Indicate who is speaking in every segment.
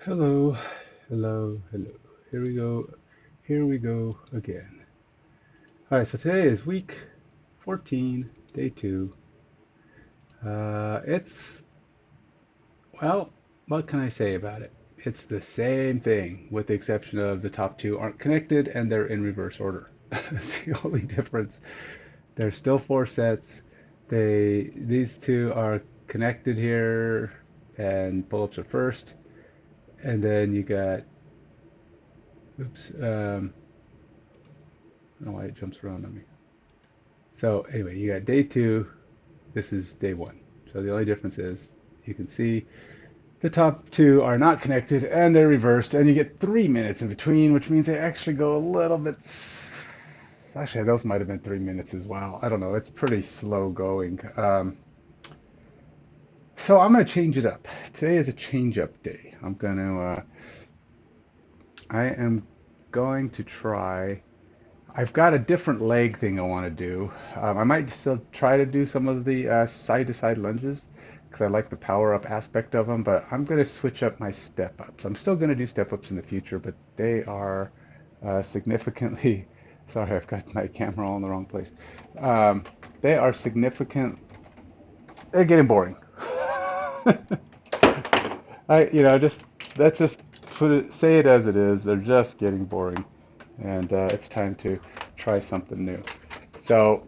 Speaker 1: Hello, hello, hello. Here we go. Here we go again. All right, so today is week 14, day 2. It's, well, what can I say about it? It's the same thing, with the exception of the top two aren't connected and they're in reverse order. That's the only difference. There's still 4 sets. These two are connected here, and pull-ups are first, and then you got, oops, I don't know why it jumps around on me. So anyway, you got day 2. This is day 1. So the only difference is you can see the top two are not connected and they're reversed, and you get 3 minutes in between, which means they actually go a little bit. Actually, those might have been 3 minutes as well. I don't know. It's pretty slow going. So I'm going to change it up. Today is a change up day. I am going to try. I've got a different leg thing I want to do. I might still try to do some of the side-to-side lunges because I like the power-up aspect of them, but I'm going to switch up my step-ups. I'm still going to do step-ups in the future, but they are significantly, sorry, I've got my camera all in the wrong place. Um, they are significant, they're getting boring. Just let's just say it as it is. They're just getting boring, and it's time to try something new. So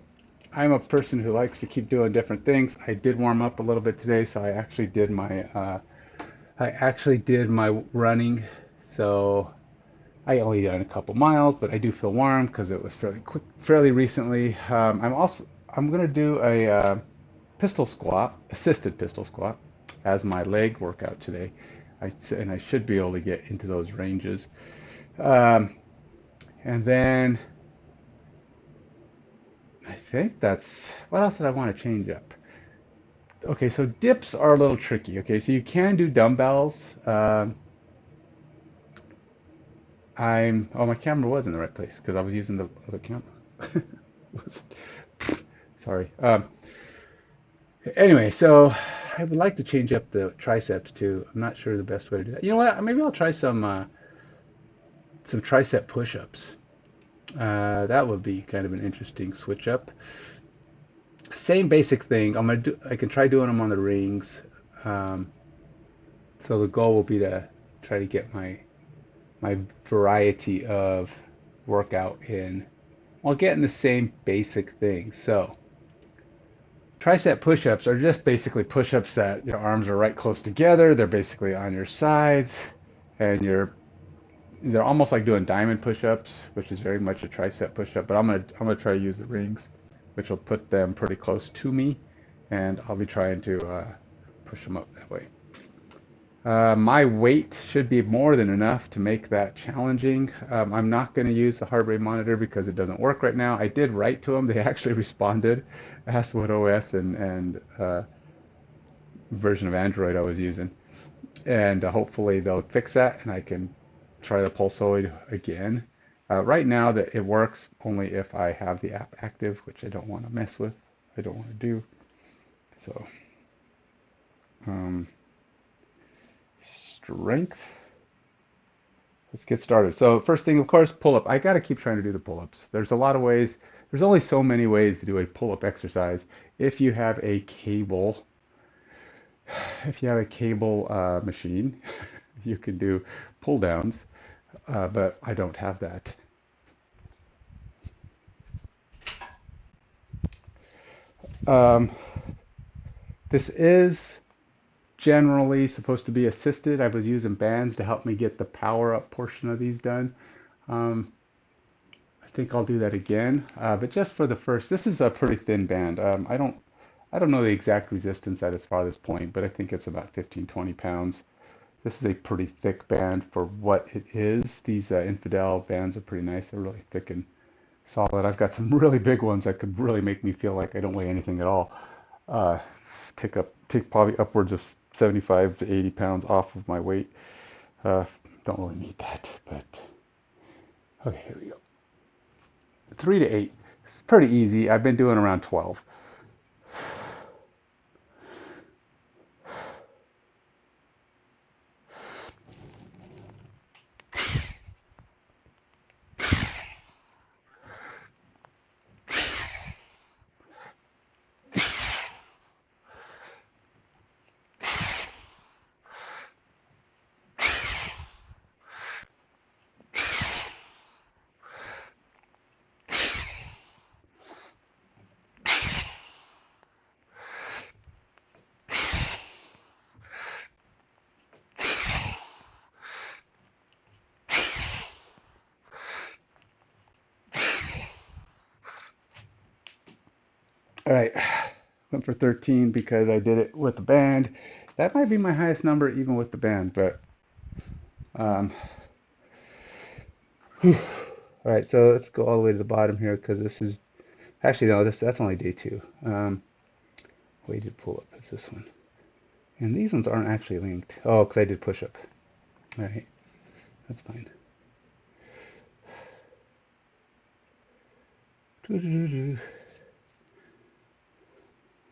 Speaker 1: I'm a person who likes to keep doing different things. I did warm up a little bit today, so I actually did my running. So I only done a couple miles, but I do feel warm because it was fairly quick, fairly recently. I'm gonna do a pistol squat, assisted pistol squat, as my leg workout today. And I should be able to get into those ranges. Um, and then I think that's what else did I want to change up? Okay, so dips are a little tricky. Okay, so you can do dumbbells. My camera was in the right place because I was using the other camera. Sorry. Anyway, so I would like to change up the triceps too. I'm not sure the best way to do that. You know what? Maybe I'll try some tricep push-ups. That would be kind of an interesting switch up. Same basic thing. I can try doing them on the rings. Um, so the goal will be to try to get my variety of workout in while getting the same basic thing. So tricep push-ups are just basically push-ups that your arms are right close together. They're basically on your sides, and they're almost like doing diamond push-ups, which is very much a tricep push-up. But I'm gonna try to use the rings, which will put them pretty close to me, and I'll be trying to push them up that way. My weight should be more than enough to make that challenging. I'm not going to use the heart rate monitor because it doesn't work right now. I did write to them. They actually responded, asked what OS and version of Android I was using. And hopefully they'll fix that and I can try the Pulsoid again. Right now that it works only if I have the app active, which I don't want to mess with. I don't want to do. So, um, strength. Let's get started. So first thing, of course, pull-up. I got to keep trying to do the pull-ups. There's a lot of ways. There's only so many ways to do a pull-up exercise. If you have a cable, if you have a cable machine, you can do pull-downs, but I don't have that. Um, this is generally supposed to be assisted. I was using bands to help me get the power-up portion of these done. Um, I think I'll do that again. But just for the first, this is a pretty thin band. I don't know the exact resistance at its farthest point, but I think it's about 15, 20 pounds. This is a pretty thick band for what it is. These Infidel bands are pretty nice. They're really thick and solid. I've got some really big ones that could really make me feel like I don't weigh anything at all. Uh, take probably upwards of 75 to 80 pounds off of my weight. Uh, don't really need that, but okay, here we go. 3 to 8. It's pretty easy. I've been doing around 12. All right, went for 13 because I did it with the band. That might be my highest number even with the band, but um, all right, so let's go all the way to the bottom here because this is actually no, that's only day two. Weighted pull-up is this one, and these ones aren't actually linked. Oh, because I did push-up. All right, that's fine.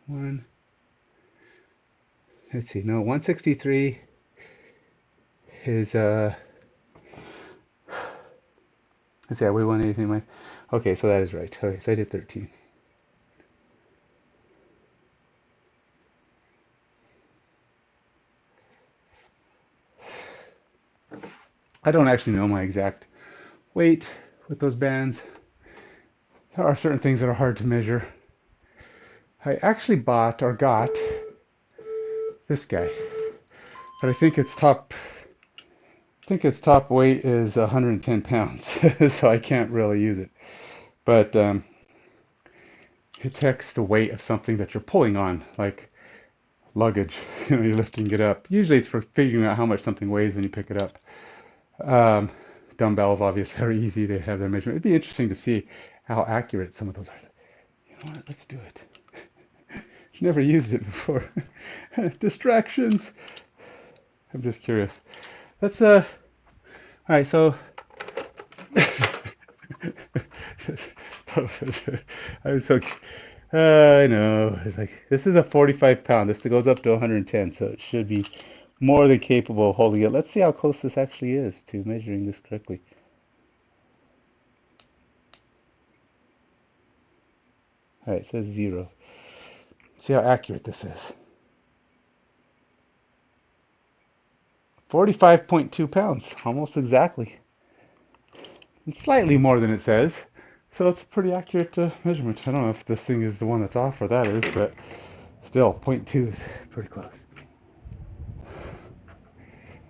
Speaker 1: One. Let's see. No, 163 is let's see. I weigh 180 anyway. Okay, so that is right. Okay, so I did 13. I don't actually know my exact weight with those bands. There are certain things that are hard to measure. I actually bought or got this guy, but I think its top weight is 110 pounds, so I can't really use it. But it detects the weight of something that you're pulling on, like luggage. You're lifting it up. Usually it's for figuring out how much something weighs when you pick it up. Um, Dumbbells obviously are easy. They have their measurement. It'd be interesting to see how accurate some of those are. You know what? Let's do it. Never used it before. Distractions. I'm just curious. Let's all right, so I'm so I know. It's like this is a 45 pound. This goes up to 110, so it should be more than capable of holding it. Let's see how close this actually is to measuring this correctly. All right, it says 0. See how accurate this is. 45.2 pounds, almost exactly. It's slightly more than it says, so it's a pretty accurate measurement. I don't know if this thing is the one that's off or that is, but still, point 0.2 is pretty close.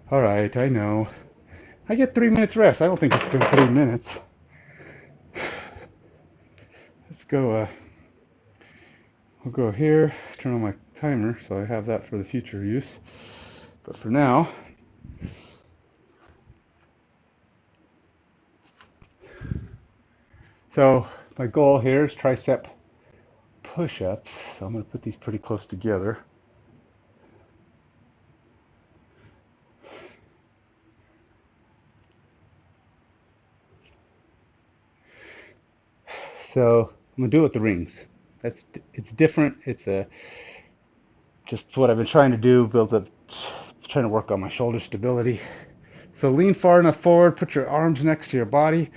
Speaker 1: All right, I know. I get 3 minutes rest. I don't think it's been 3 minutes. Let's go. I'll go here, turn on my timer, so I have that for the future use. But for now, so my goal here is tricep push-ups. So I'm going to put these pretty close together. So I'm going to do it with the rings. It's different. It's just what I've been trying to do. Builds up, trying to work on my shoulder stability. So lean far enough forward. Put your arms next to your body.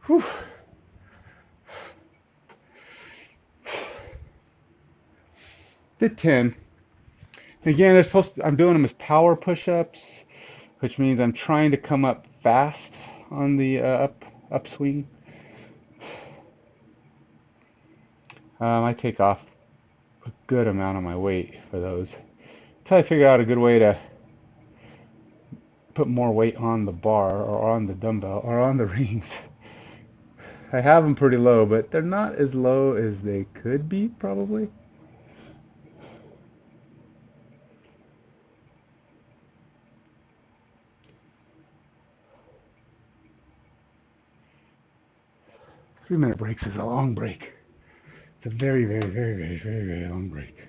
Speaker 1: Whew. Did 10. Again, I'm doing them as power push-ups, which means I'm trying to come up fast on the upswing. I take off a good amount of my weight for those. Until I figure out a good way to put more weight on the bar or on the dumbbell or on the rings. I have them pretty low, but they're not as low as they could be, probably. Three-minute breaks is a long break. It's a very, very, very, very, very, very long break.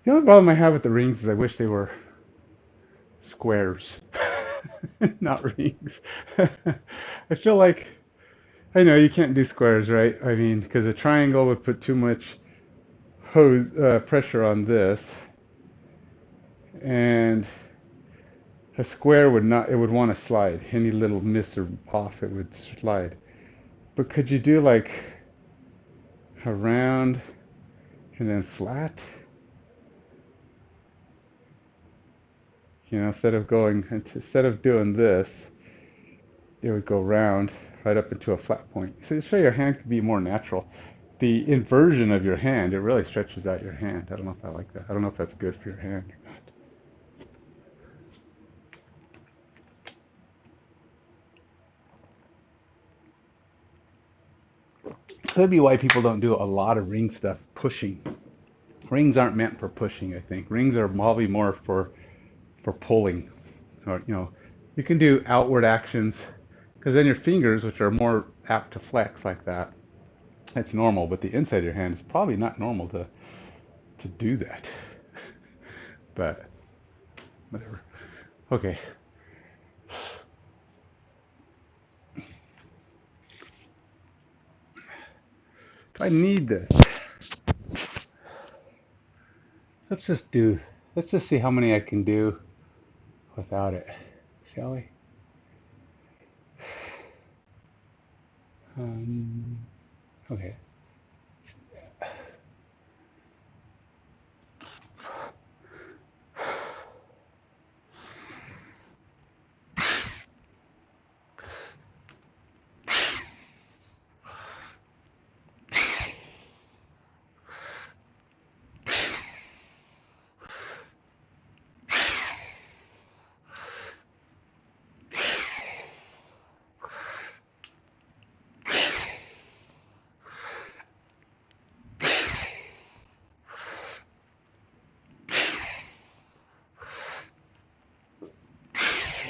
Speaker 1: The only problem I have with the rings is I wish they were squares. not rings. I feel like I know you can't do squares, right? I mean, because a triangle would put too much hose pressure on this, and a square would not. It would want to slide. Any little miss or off, it would slide. But could you do like a round and then flat? You know, instead of doing this, it would go round right up into a flat point. So to show your hand could be more natural. The inversion of your hand, it really stretches out your hand. I don't know if I like that. I don't know if that's good for your hand or not. Could be why people don't do a lot of ring stuff, pushing. Rings aren't meant for pushing, I think. Rings are probably more for pulling. Or, you know, you can do outward actions because then your fingers, which are more apt to flex like that, it's normal. But the inside of your hand is probably not normal to do that. But whatever. Okay. Do I need this? Let's just do. Let's just see how many I can do without it, shall we? Um, okay.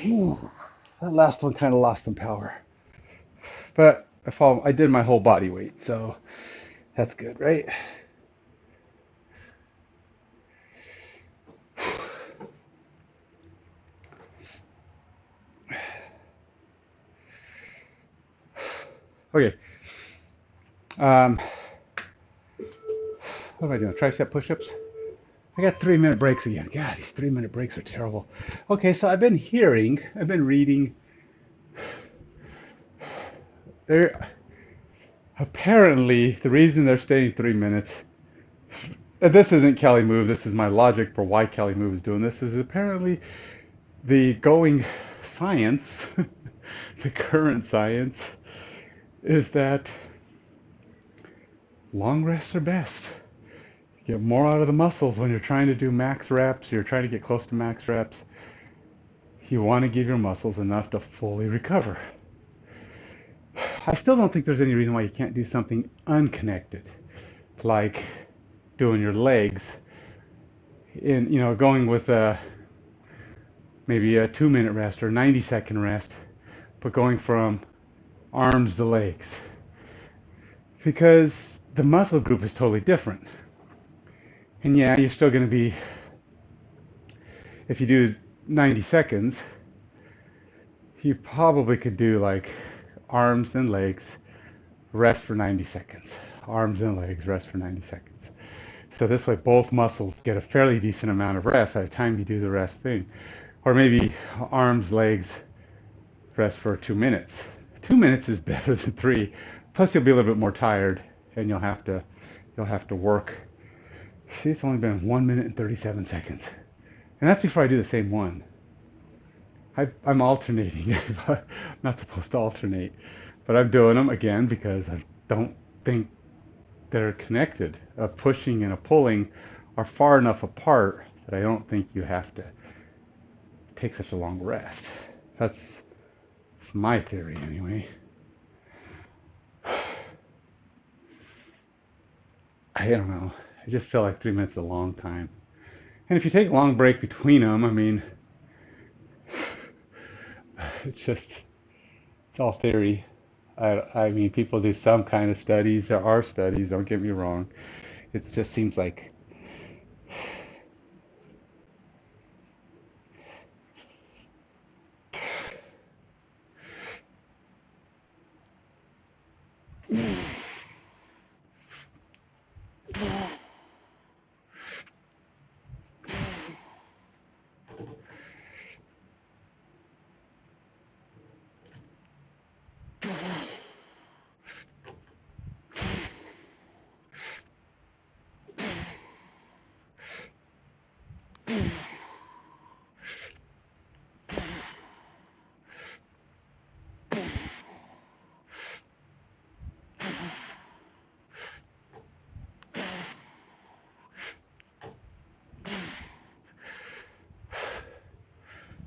Speaker 1: Ooh, that last one kind of lost some power, but I did my whole body weight, so that's good, right? Okay. Um, what am I doing? Tricep push-ups? I got 3 minute breaks again. God, these 3 minute breaks are terrible. Okay, so I've been reading. There, apparently, the reason they're staying 3 minutes. This isn't Cali Move. This is my logic for why Cali Move is doing this. Is apparently the going science, the current science, is that long rests are best. You get more out of the muscles when you're trying to do max reps. You're trying to get close to max reps. You want to give your muscles enough to fully recover. I still don't think there's any reason why you can't do something unconnected, like doing your legs in, going with maybe a 2 minute rest or 90-second rest, but going from arms to legs, because the muscle group is totally different. And yeah, you're still going to be, if you do 90 seconds, you probably could do like arms and legs, rest for 90 seconds. Arms and legs, rest for 90 seconds. So this way both muscles get a fairly decent amount of rest by the time you do the rest thing. Or maybe arms, legs, rest for 2 minutes. 2 minutes is better than three. Plus you'll be a little bit more tired and you'll have to work. See, it's only been 1 minute and 37 seconds. And that's before I do the same one. I'm alternating. I'm not supposed to alternate. But I'm doing them again because I don't think they're connected. A pushing and a pulling are far enough apart that I don't think you have to take such a long rest. That's my theory anyway. I don't know. I just feel like 3 minutes is a long time. And if you take a long break between them, I mean, it's all theory. I mean, people do some kind of studies. There are studies, don't get me wrong. It just seems like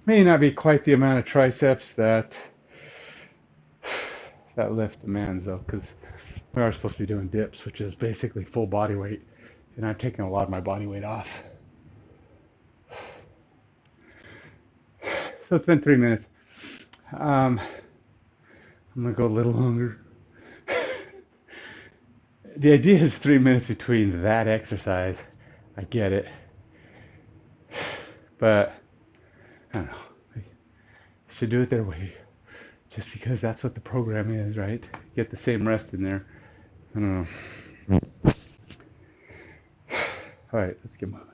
Speaker 1: May not be quite the amount of triceps that lift demands though, because we are supposed to be doing dips, which is basically full body weight, and I'm taking a lot of my body weight off. So it's been 3 minutes. I'm gonna go a little longer. The idea is 3 minutes between that exercise. I get it, but I don't know. I should do it their way, just because that's what the program is, right? Get the same rest in there. I don't know. All right, let's get moving.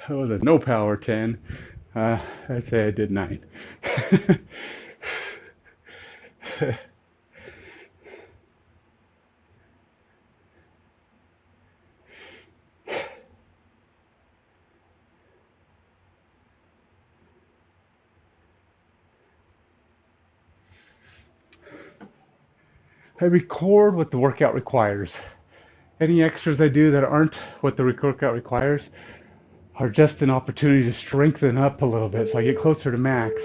Speaker 1: That was a no power 10. I'd say I did 9. I record what the workout requires. Any extras I do that aren't what the workout requires are just an opportunity to strengthen up a little bit so I get closer to max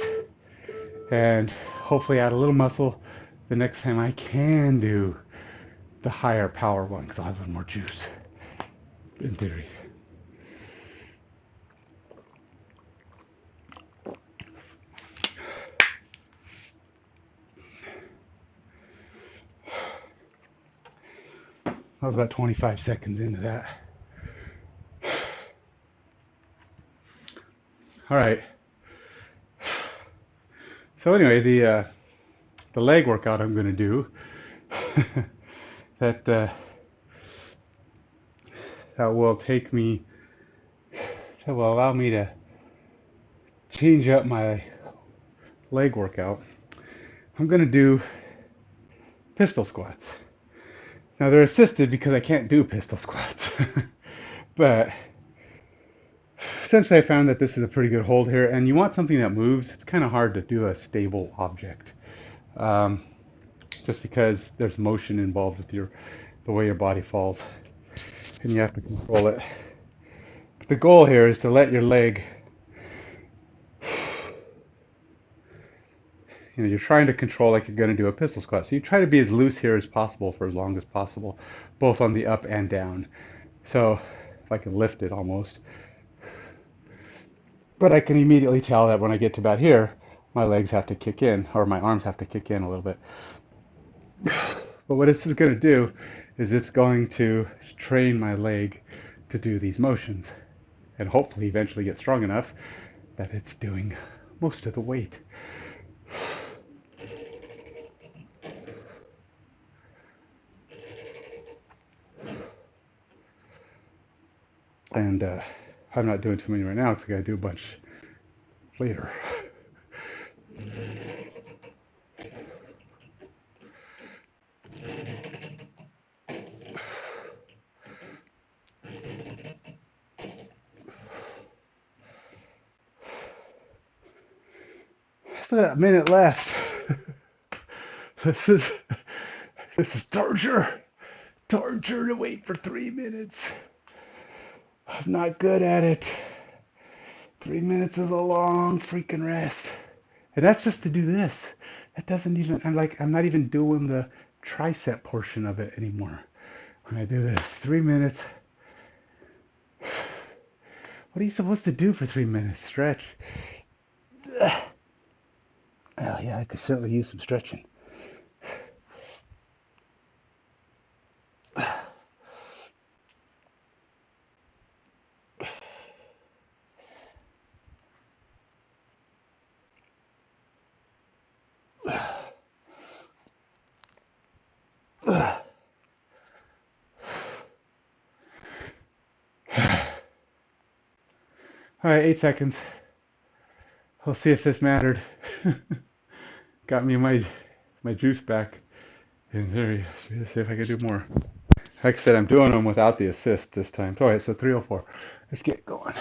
Speaker 1: and hopefully add a little muscle the next time I can do the higher power one because I'll have a little more juice in theory. I was about 25 seconds into that. All right. So anyway, the leg workout I'm going to do that will take me, that will allow me to change up my leg workout. I'm going to do pistol squats. Now they're assisted because I can't do pistol squats, but essentially I found that this is a pretty good hold here, and you want something that moves. It's kind of hard to do a stable object, just because there's motion involved with the way your body falls, and you have to control it. But the goal here is to let your leg, you're trying to control like you're going to do a pistol squat. So you try to be as loose here as possible for as long as possible, both on the up and down. So if I can lift it almost. But I can immediately tell that when I get to about here, my legs have to kick in, or my arms have to kick in a little bit. But what this is going to do is it's going to train my leg to do these motions, and hopefully eventually get strong enough that it's doing most of the weight. And I'm not doing too many right now because I got to do a bunch later. Still got a minute left. This is torture. Torture to wait for 3 minutes. I'm not good at it. 3 minutes is a long freaking rest. And that's just to do this. That doesn't even, I'm not even doing the tricep portion of it anymore. When I do this, 3 minutes. What are you supposed to do for 3 minutes? Stretch. Oh yeah, I could certainly use some stretching. All right, 8 seconds. We'll see if this mattered. Got me my juice back. And there, let's see if I can do more. Like I said, I'm doing them without the assist this time. All right, so 304. Let's get going.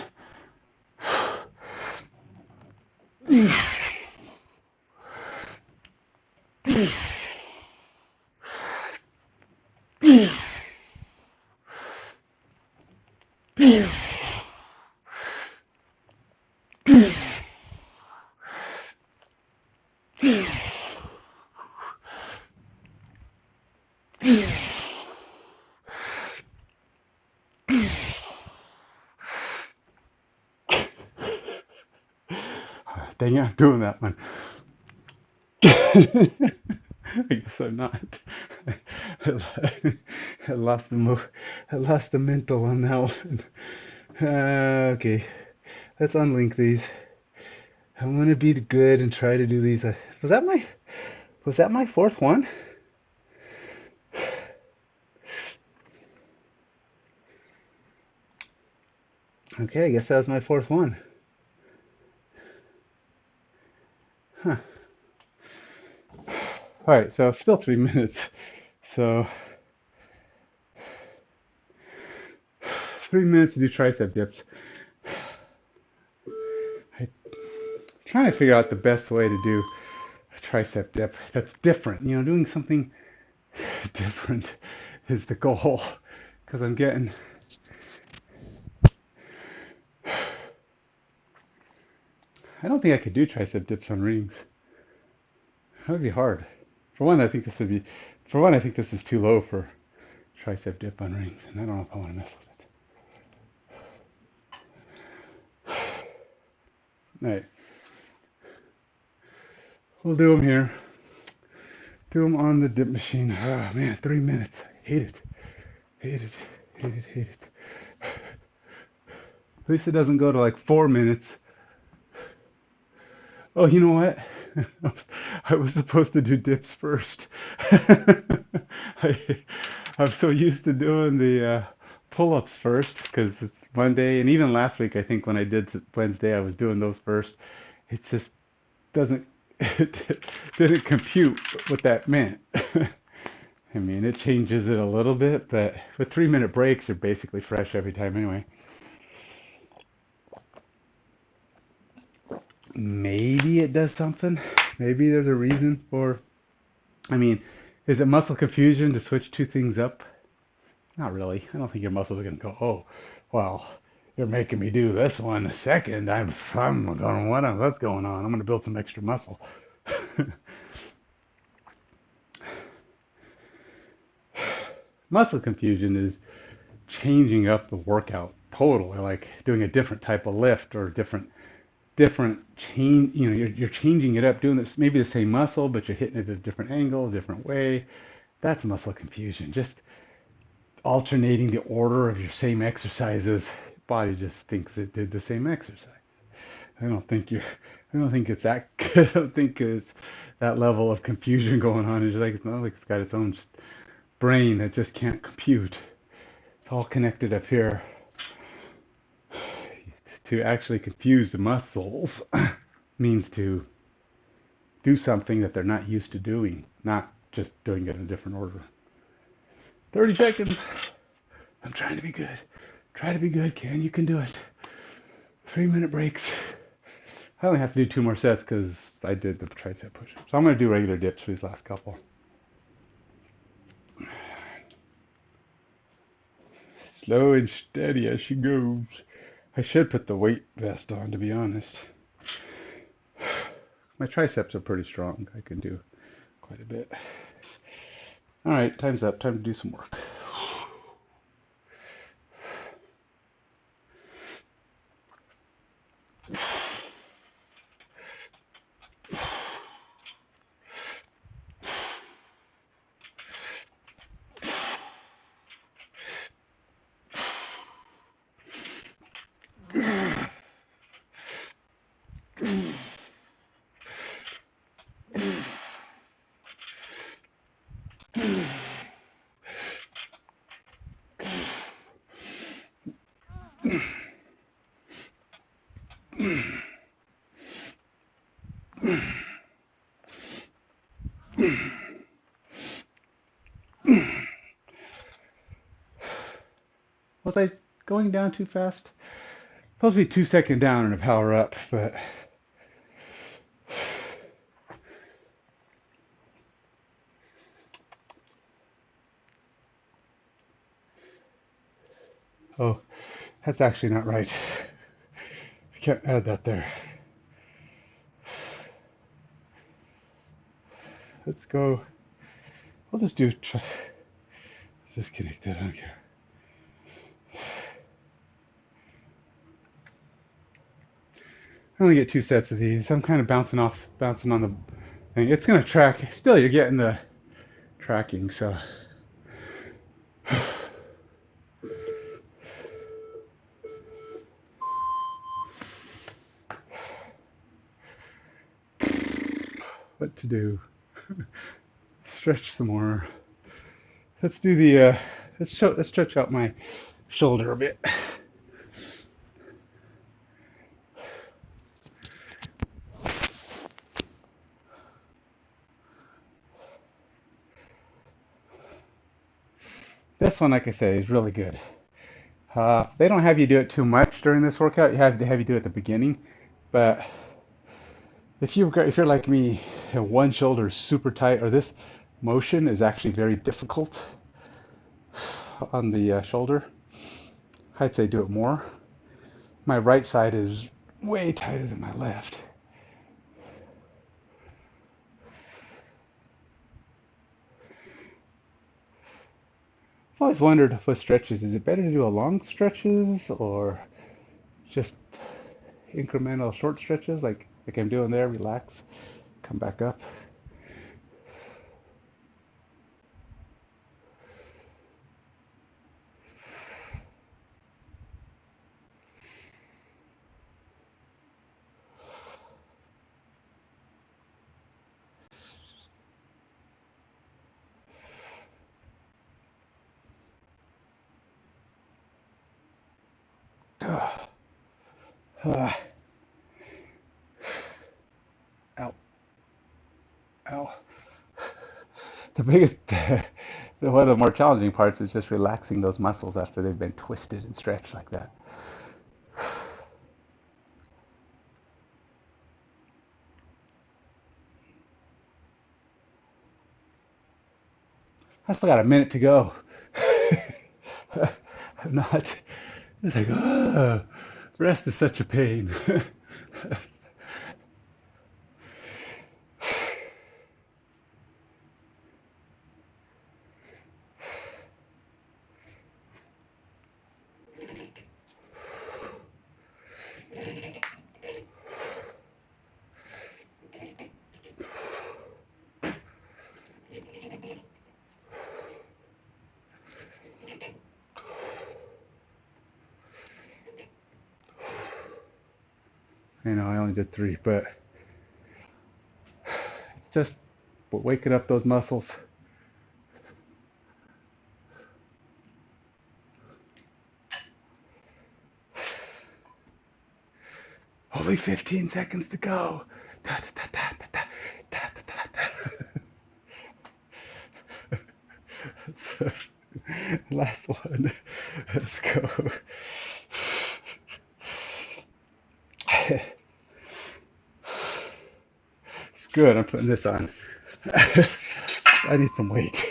Speaker 1: Dang it, I'm doing that one. I guess I'm not. I lost I lost the mental on that one. Okay, let's unlink these. I'm gonna be good and try to do these. Was that my fourth one? Okay, I guess that was my fourth one. Huh. All right, so still 3 minutes. So 3 minutes to do tricep dips. I'm trying to figure out the best way to do a tricep dip that's different. You know, doing something different is the goal. Because I'm getting... I don't think I could do tricep dips on rings. That would be hard. For one, I think this is too low for tricep dip on rings, and I don't know if I want to mess with it. All right. We'll do them here. Do them on the dip machine. Oh man, 3 minutes. Hate it. Hate it. Hate it. Hate it. At least it doesn't go to like 4 minutes. Oh, you know what? I was supposed to do dips first. I'm so used to doing the pull-ups first because it's Monday, and even last week I think when I did Wednesday I was doing those first. It just doesn't it didn't compute what that meant. I mean, it changes it a little bit, but with 3 minute breaks, you're basically fresh every time anyway. Maybe it does something. Maybe there's a reason for. I mean, is it muscle confusion to switch two things up? Not really. I don't think your muscles are going to go, oh, well, you're making me do this one second. I'm going, what's going on? I'm going to build some extra muscle. Muscle confusion is changing up the workout totally, like doing a different type of lift or different change. You know, you're changing it up, doing this maybe the same muscle, but you're hitting it at a different angle, a different way. That's muscle confusion. Just alternating the order of your same exercises. Body just thinks it did the same exercise. I don't think you're. I don't think it's that good. I don't think it's that level of confusion going on. It's like it's not like it's got its own brain that just can't compute. It's all connected up here. To actually confuse the muscles means to do something that they're not used to doing, not just doing it in a different order. 30 seconds. I'm trying to be good. Try to be good, Ken. You can do it. 3 minute breaks. I only have to do 2 more sets because I did the tricep push-up. So I'm going to do regular dips for these last couple. Slow and steady as she goes. I should put the weight vest on, to be honest. My triceps are pretty strong. I can do quite a bit. All right, time's up. Time to do some work. Was I going down too fast? Supposed to be 2 seconds down and a power up, but oh, that's actually not right. I can't add that there. Let's go. We'll just do. Disconnect that. I don't care. I only get 2 sets of these. I'm kind of bouncing on the thing. It's gonna track. Still, you're getting the tracking. So. What to do? Stretch some more. Let's do the. Let's stretch out my shoulder a bit. This one, like I say, is really good. They don't have you do it too much during this workout. They have you do it at the beginning, but if you're like me, one shoulder is super tight, or this motion is actually very difficult on the shoulder, I'd say do it more. My right side is way tighter than my left. I've always wondered with stretches, is it better to do a long stretches or just incremental short stretches like I'm doing there, relax, come back up. Ow, ow. The biggest, one of the more challenging parts is just relaxing those muscles after they've been twisted and stretched like that. I still got a minute to go. I'm not. It's like, oh, rest is such a pain. I know I only did 3, but it's just waking up those muscles. Only 15 seconds to go. Da, da, da, da, da, da, da, da. Last one. Let's go. It's good. I'm putting this on. I need some weight.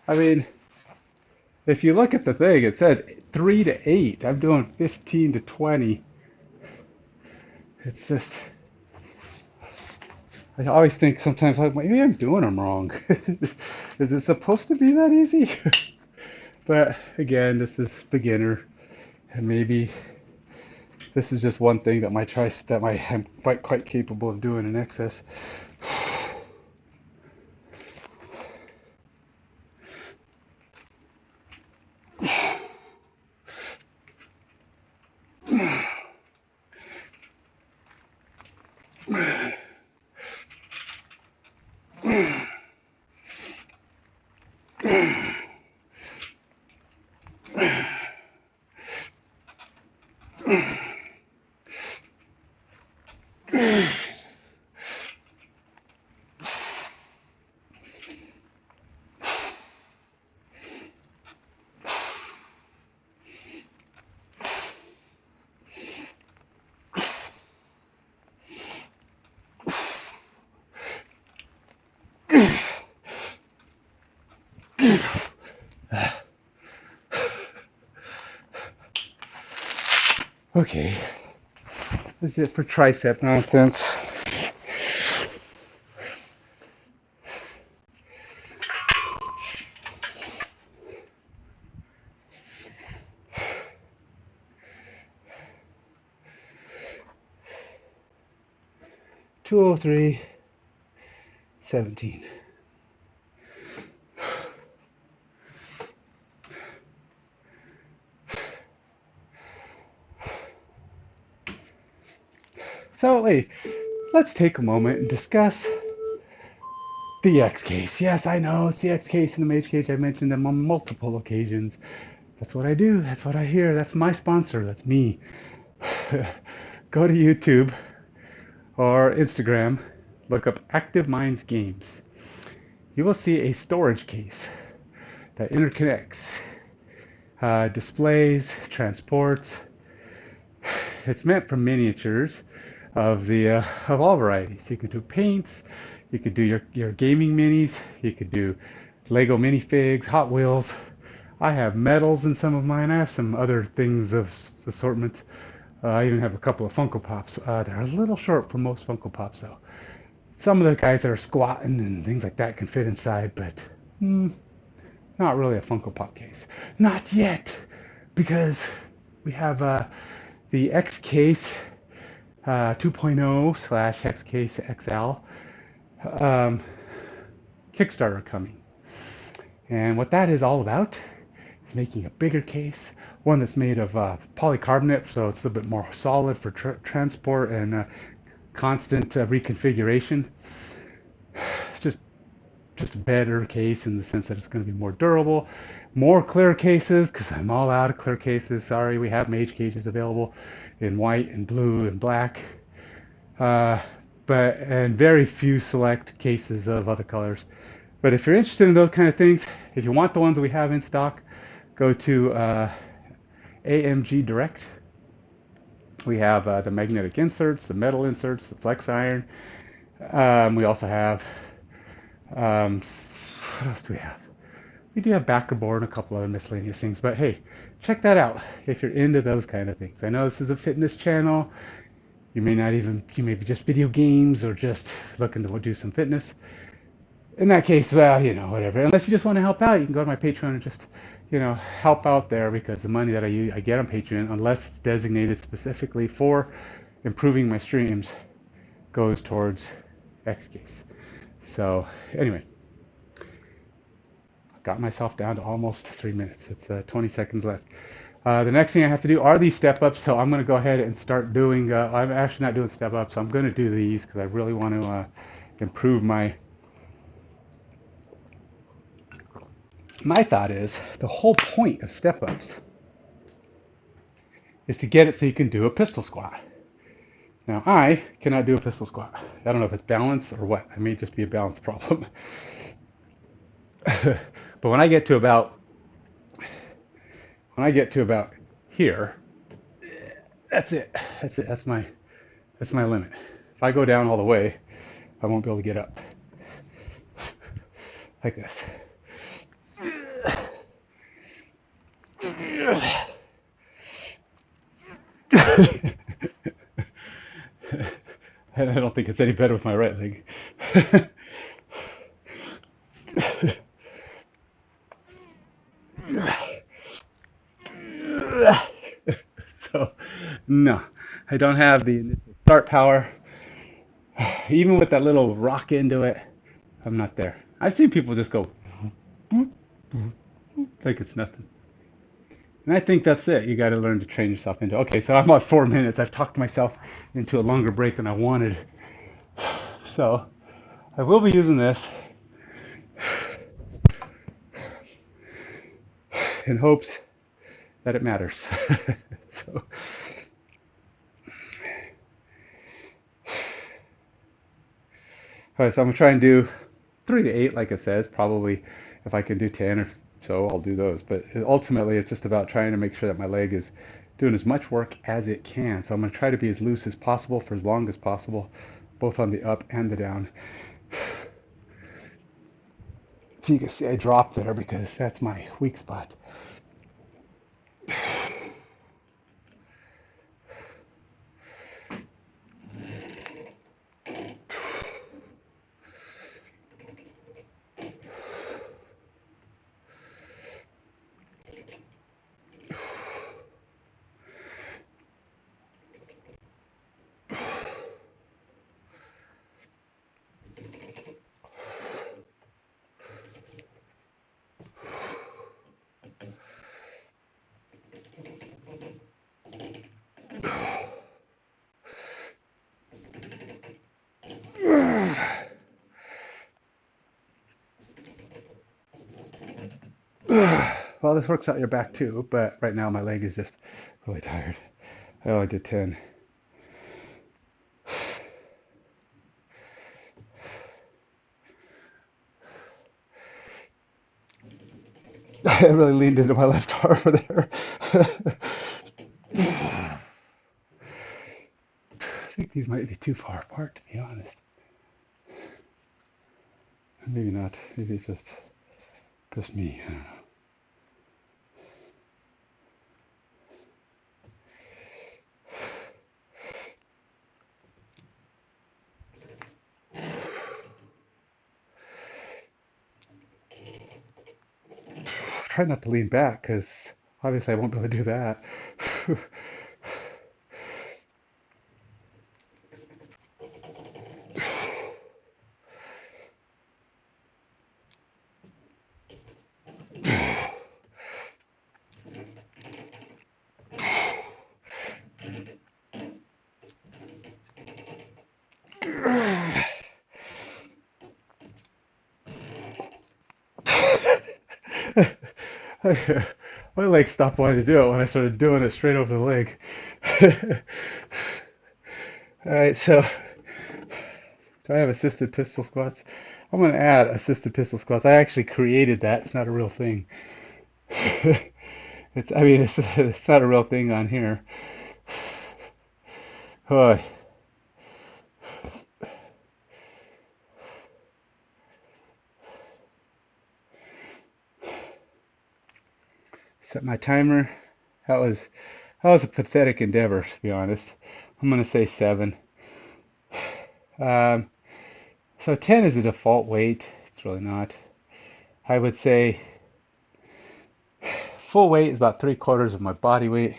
Speaker 1: I mean, if you look at the thing, it says 3 to 8. I'm doing 15 to 20. It's just, I always think sometimes, like, maybe I'm doing them wrong. Is it supposed to be that easy? But again, this is beginner, and maybe this is just one thing that I'm quite capable of doing in excess. Okay, that's it for tricep nonsense. $203.17. So, wait, let's take a moment and discuss the X case. Yes, I know it's the X case and the Mage cage. I mentioned them on multiple occasions. That's what I do. That's what I hear. That's my sponsor. That's me. Go to YouTube or Instagram. Look up Active Minds Games. You will see a storage case that interconnects, displays, transports. It's meant for miniatures of all varieties. You can do paints, you could do your gaming minis, you could do Lego minifigs, Hot Wheels. I have medals in some of mine. I have some other things of assortment. I even have a couple of Funko Pops. They're a little short for most Funko Pops though. Some of the guys that are squatting and things like that can fit inside, but not really a Funko Pop case. Not yet, because we have the X Case 2.0 slash X Case XL Kickstarter coming. And what that is all about is making a bigger case, one that's made of polycarbonate, so it's a little bit more solid for transport and constant reconfiguration. It's just a better case in the sense that it's going to be more durable. More clear cases, because I'm all out of clear cases. Sorry, we have Mage cages available in white and blue and black, and very few select cases of other colors. But if you're interested in those kind of things, if you want the ones that we have in stock, go to AMG Direct. We have the magnetic inserts, the metal inserts, the flex iron. We also have, what else do we have? We do have backer board and a couple other miscellaneous things, but hey, check that out if you're into those kind of things. I know this is a fitness channel. You may be just video games or just looking to do some fitness. In that case, well, whatever. Unless you just want to help out, you can go to my Patreon and just, help out there, because the money that I get on Patreon, unless it's designated specifically for improving my streams, goes towards X case. So anyway, got myself down to almost 3 minutes. It's 20 seconds left. The next thing I have to do are these step ups, so I'm going to go ahead and start doing, I'm actually not doing step ups, so I'm going to do these because I really want to improve my thought is, the whole point of step ups is to get it so you can do a pistol squat. Now, I cannot do a pistol squat. I don't know if it's balance or what. It may just be a balance problem. But when I get to about here, that's it. That's my limit. If I go down all the way, I won't be able to get up like this. And I don't think it's any better with my right leg. So, no, I don't have the initial start power. Even with that little rock into it, I'm not there. I've seen people just go like it's nothing. And I think that's it. You got to learn to train yourself into. Okay, so I'm at 4 minutes. I've talked myself into a longer break than I wanted. So I will be using this in hopes that it matters. So, all right, so I'm gonna try and do 3 to 8, like it says. Probably, if I can do 10 or so, I'll do those. But ultimately, it's just about trying to make sure that my leg is doing as much work as it can. So I'm gonna try to be as loose as possible for as long as possible, both on the up and the down. So you can see I dropped there because that's my weak spot. Well, this works out your back too, but right now my leg is just really tired. I only did 10. I really leaned into my left arm there. I think these might be too far apart, to be honest. Maybe not. Maybe it's just me. I don't know. Try not to lean back because obviously I won't be able to do that. My leg stopped wanting to do it when I started doing it straight over the leg. All right, so do I have assisted pistol squats? I'm going to add assisted pistol squats. I actually created that. It's not a real thing. It's not a real thing on here. Oh, set my timer. That was that was a pathetic endeavor, to be honest. I'm going to say 7. Um, so 10 is the default weight. It's really not. I would say full weight is about 3/4 of my body weight.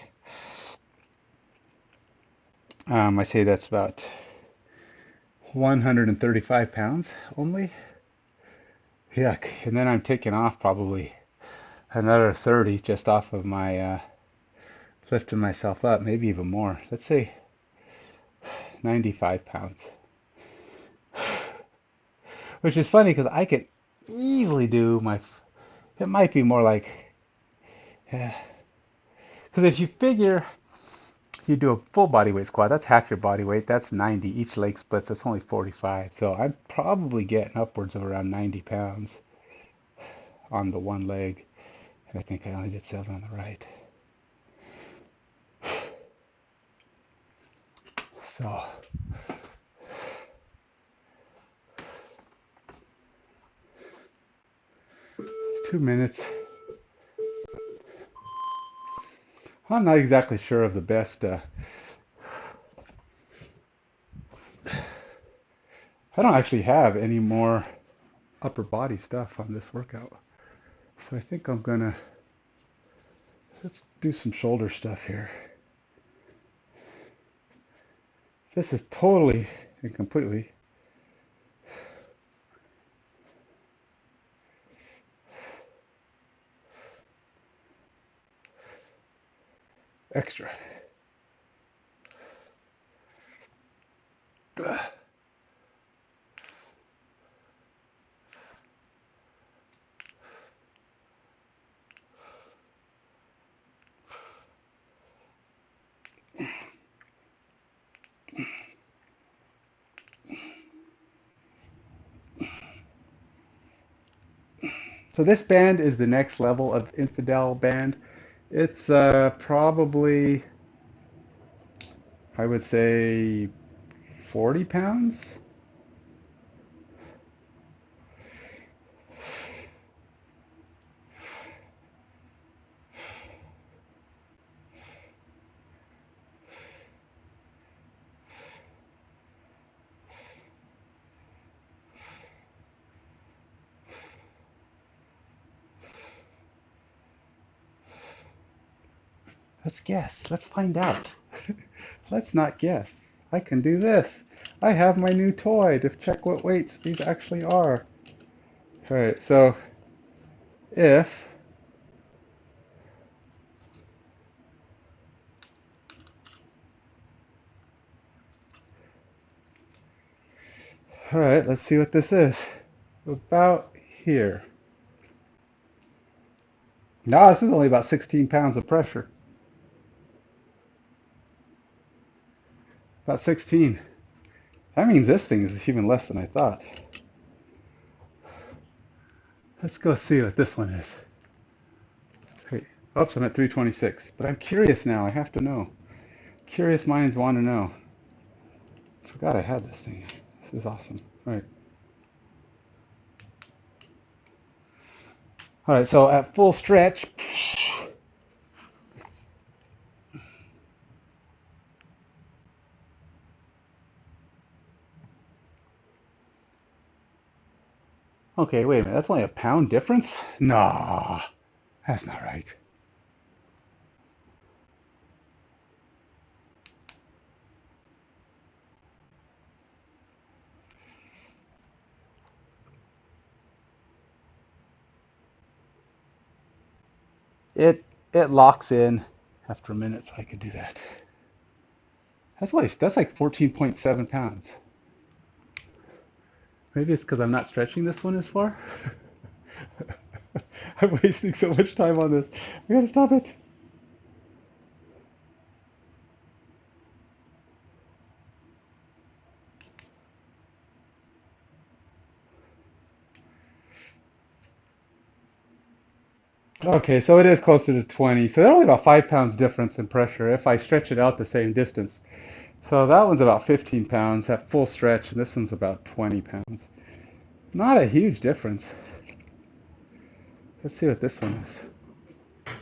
Speaker 1: I say that's about 135 pounds only. Yuck. And then I'm taking off probably another 30 just off of my lifting myself up, maybe even more. Let's say 95 pounds. Which is funny because I could easily do it might be more like, because if you figure you do a full body weight squat, that's half your body weight, that's 90. Each leg splits, that's only 45. So I'm probably getting upwards of around 90 pounds on the one leg. And I think I only did 7 on the right. So 2 minutes. I'm not exactly sure of the best. I don't actually have any more upper body stuff on this workout. So I think I'm gonna, let's do some shoulder stuff here. This is totally and completely extra. So this band is the next level of infidel band. It's probably, I would say, 40 pounds. Let's guess. Let's find out. Let's not guess. I can do this. I have my new toy to check what weights these actually are. All right, so if, all right, let's see what this is. About here. No, this is only about 16 pounds of pressure. About 16. That means this thing is even less than I thought. Let's go see what this one is. Wait, oops, I'm at 326. But I'm curious now. I have to know. Curious minds want to know. Forgot I had this thing. This is awesome. All right. All right, so at full stretch. Okay, wait a minute. That's only a pound difference? Nah, that's not right. It locks in after a minute, so I could do that. That's like 14.7 pounds. Maybe it's because I'm not stretching this one as far. I'm wasting so much time on this. I gotta stop it. Okay, so it is closer to 20. So they're only about 5 pounds difference in pressure if I stretch it out the same distance. So that one's about 15 pounds at full stretch, and this one's about 20 pounds. Not a huge difference. Let's see what this one is.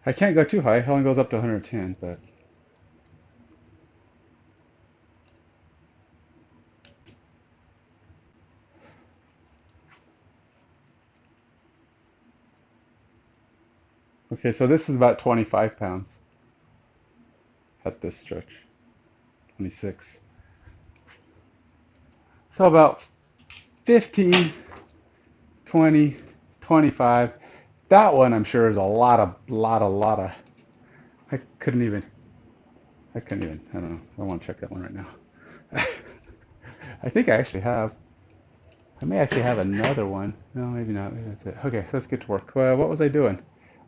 Speaker 1: I can't go too high. It only goes up to 110, but okay, so this is about 25 pounds at this stretch. 26. So about 15, 20, 25. That one I'm sure is a lot of. I couldn't even, I don't know. I want to check that one right now. I think I actually have. I may actually have another one. No, maybe not. Maybe that's it. Okay, so let's get to work. What was I doing?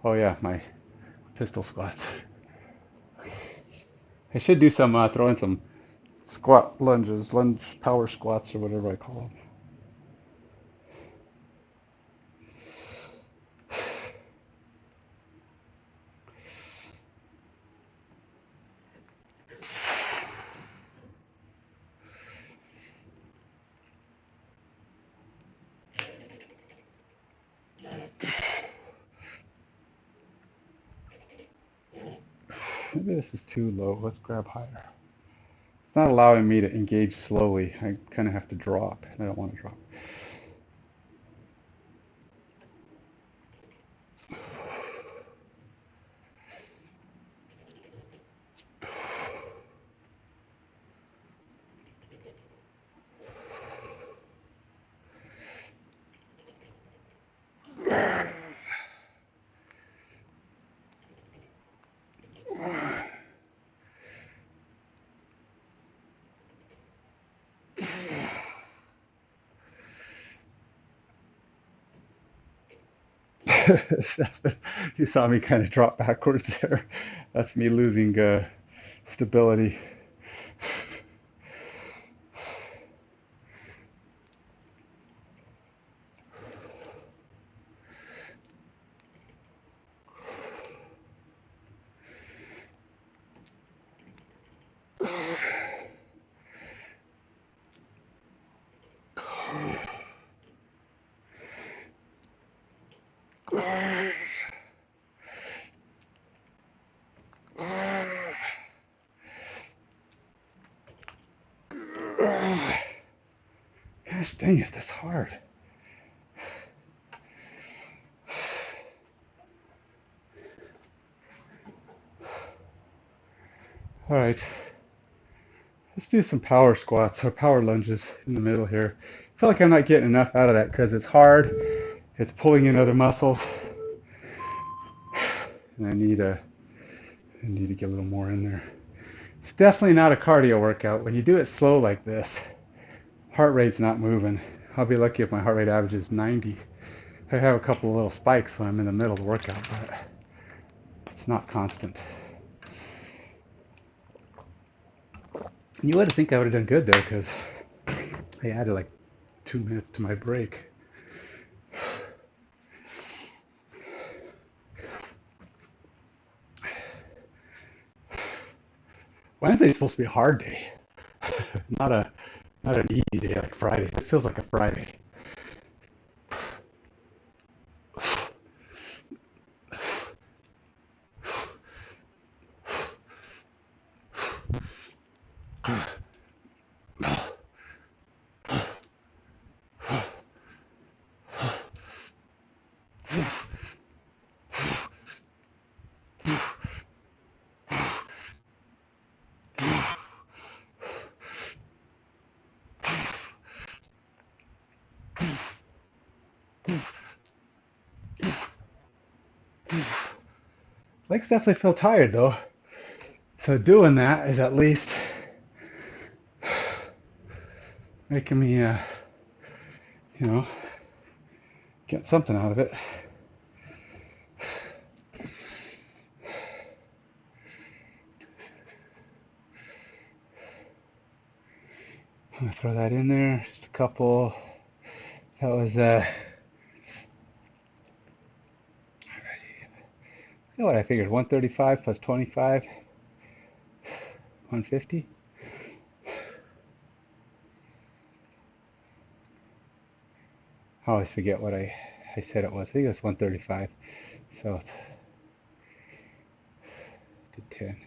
Speaker 1: Oh yeah, my pistol squats. I should do some, throw in some squat lunges, lunge power squats or whatever I call them. maybe this is too low. Let's grab higher. It's not allowing me to engage slowly. I kind of have to drop, and I don't want to drop. You saw me kind of drop backwards there. That's me losing stability. Gosh dang it, that's hard. All right, let's do some power squats or power lunges in the middle here. I feel like I'm not getting enough out of that because it's hard. It's pulling in other muscles, and I need to get a little more in there. It's definitely not a cardio workout. When you do it slow like this, heart rate's not moving. I'll be lucky if my heart rate averages 90. I have a couple of little spikes when I'm in the middle of the workout, but it's not constant. You would think I would have done good there because I added like 2 minutes to my break. Wednesday's supposed to be a hard day, not an easy day like Friday. This feels like a Friday. Legs definitely feel tired though. So doing that is at least making me, get something out of it. I'm gonna throw that in there. Just a couple. That was you know what I figured? 135 plus 25, 150. I always forget what I said it was. I think it was 135. So did 10.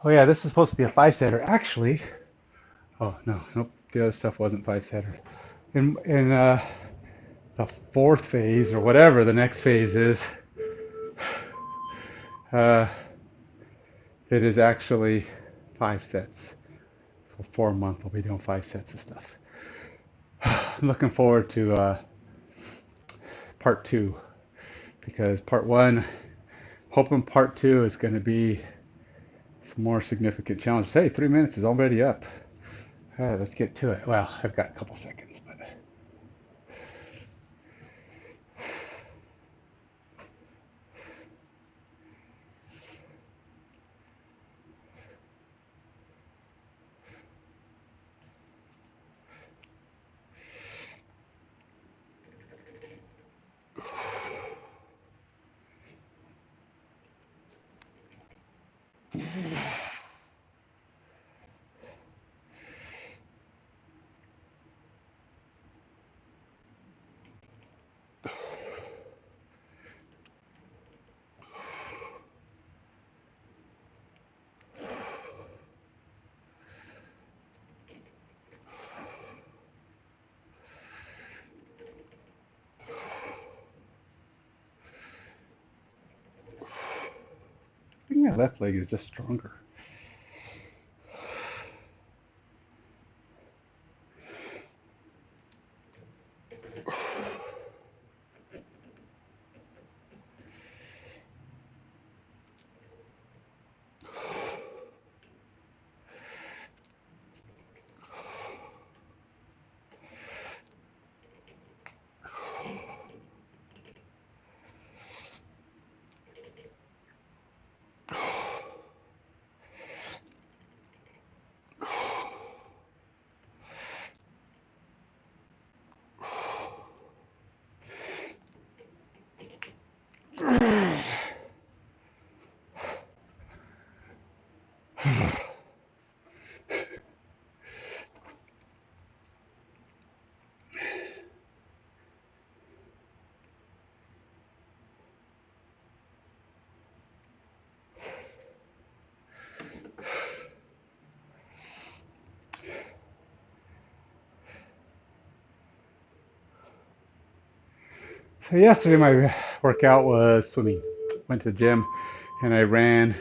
Speaker 1: Oh yeah, this is supposed to be a 5-setter. Actually, oh no, nope. The other stuff wasn't 5-setter. In the fourth phase or whatever the next phase is, uh, it is actually 5 sets. For 4 months, I'll be doing 5 sets of stuff. I'm looking forward to part 2 because part 1, hoping part 2 is going to be some more significant challenges. Hey, 3 minutes is already up. All right, let's get to it. Well, I've got a couple seconds, but. my left leg is just stronger. So yesterday my workout was swimming. Went to the gym and I ran.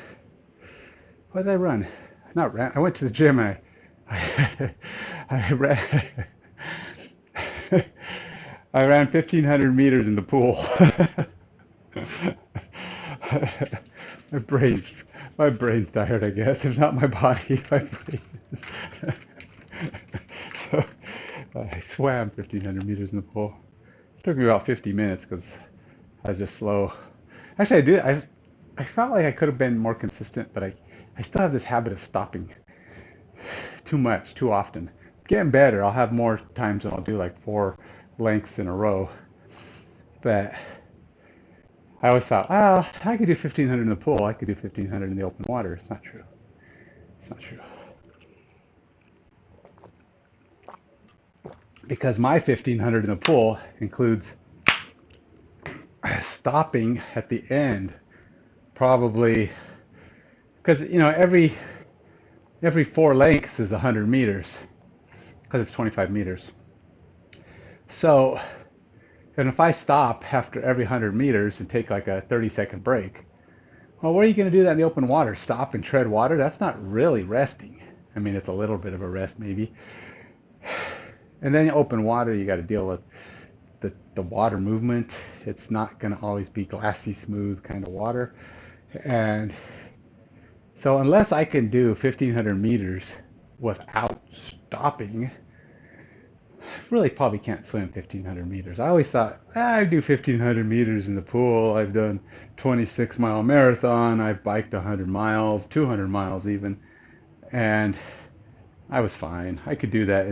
Speaker 1: What did I run? Not ran. I went to the gym and I ran. I ran 1,500 meters in the pool. my brain's my brain's tired, I guess. If not my body, my brain is. So I swam 1,500 meters in the pool. It took me about 50 minutes because I was just slow. Actually, I did. I felt like I could have been more consistent, but I still have this habit of stopping too much, too often. Getting better. I'll have more times when I'll do like 4 lengths in a row. But I always thought, well, I could do 1,500 in the pool. I could do 1,500 in the open water. It's not true. It's not true. Because my 1,500 in the pool includes stopping at the end, probably because every 4 lengths is 100 meters because it's 25 meters. So, and if I stop after every 100 meters and take like a 30-second break, well, what are you going to do that in the open water? Stop and tread water? That's not really resting. I mean, it's a little bit of a rest maybe. And then open water, you got to deal with the water movement. It's not going to always be glassy smooth kind of water. And so unless I can do 1,500 meters without stopping, I really probably can't swim 1,500 meters. I always thought, I do 1,500 meters in the pool. I've done 26-mile marathon. I've biked 100 miles, 200 miles even. And I was fine. I could do that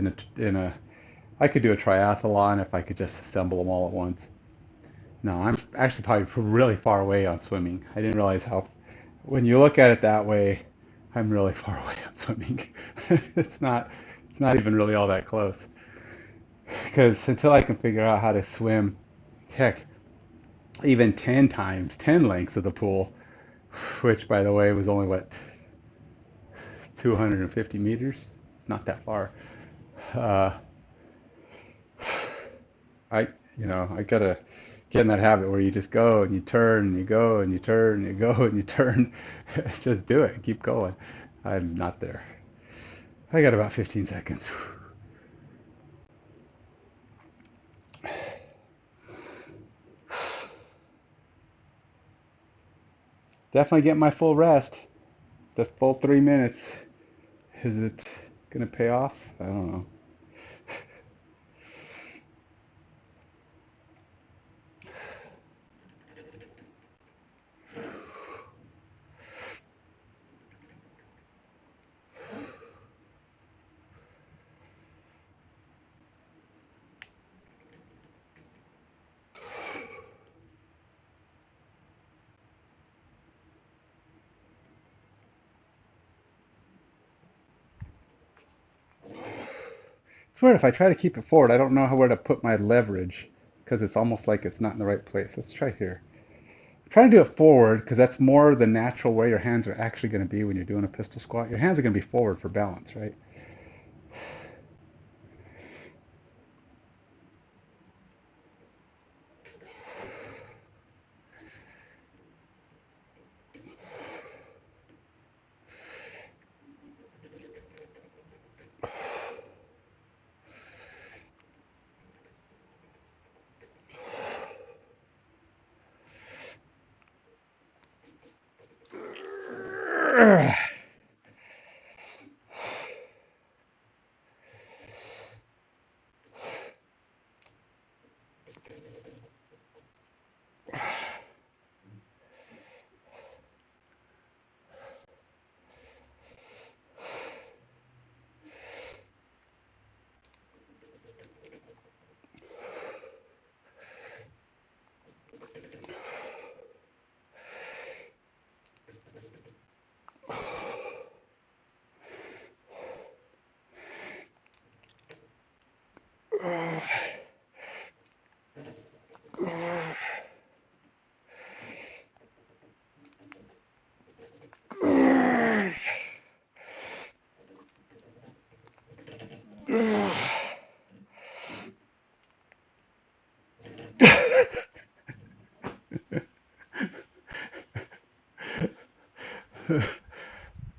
Speaker 1: I could do a triathlon if I could just assemble them all at once. No, I'm actually probably really far away on swimming. I didn't realize when you look at it that way, I'm really far away on swimming. It's not even really all that close. Because until I can figure out how to swim, heck, even 10 times, 10 lengths of the pool, which by the way was only 250 meters. It's not that far. Uh, I gotta get in that habit where you just go and you turn and you go and you turn and you go and you turn. Just do it. Keep going. I'm not there. I got about 15 seconds. Definitely get my full rest. The full 3 minutes. Is it gonna pay off? I don't know. It's weird if I try to keep it forward, I don't know where to put my leverage because it's almost like it's not in the right place. Let's try here. Try to do it forward because that's more the natural way your hands are actually going to be when you're doing a pistol squat. Your hands are going to be forward for balance, right?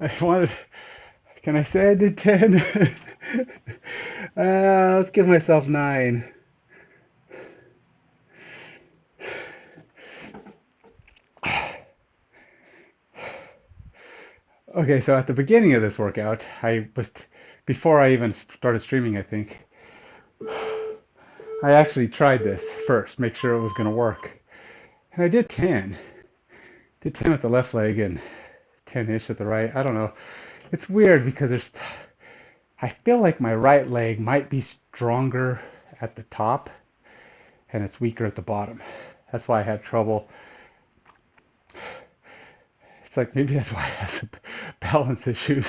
Speaker 1: I wanted. Can I say I did 10? Let's give myself 9. Okay, so at the beginning of this workout, before I even started streaming, I think, I actually tried this first, make sure it was going to work. And I did 10. Did 10 with the left leg and 10-ish with the right. I don't know. It's weird because I feel like my right leg might be stronger at the top and it's weaker at the bottom. That's why I had trouble. It's like maybe that's why I have some balance issues.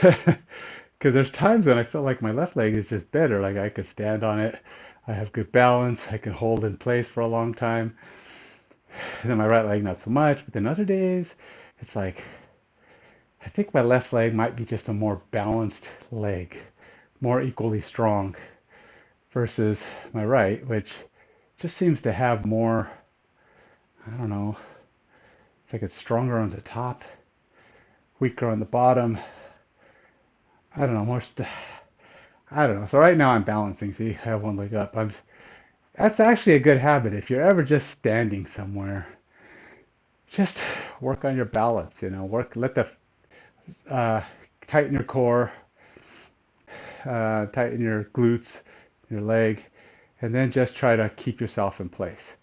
Speaker 1: Because there's times when I feel like my left leg is just better. Like I could stand on it. I have good balance. I can hold in place for a long time. And then my right leg not so much. But then other days, it's like I think my left leg might be just a more balanced leg, more equally strong versus my right, which just seems to have more, I don't know, it's like it's stronger on the top, weaker on the bottom. I don't know, I don't know. So right now I'm balancing. See, I have one leg up. That's actually a good habit. If you're ever just standing somewhere, just work on your balance. Let the uh, tighten your core, tighten your glutes, your leg, and then just try to keep yourself in place.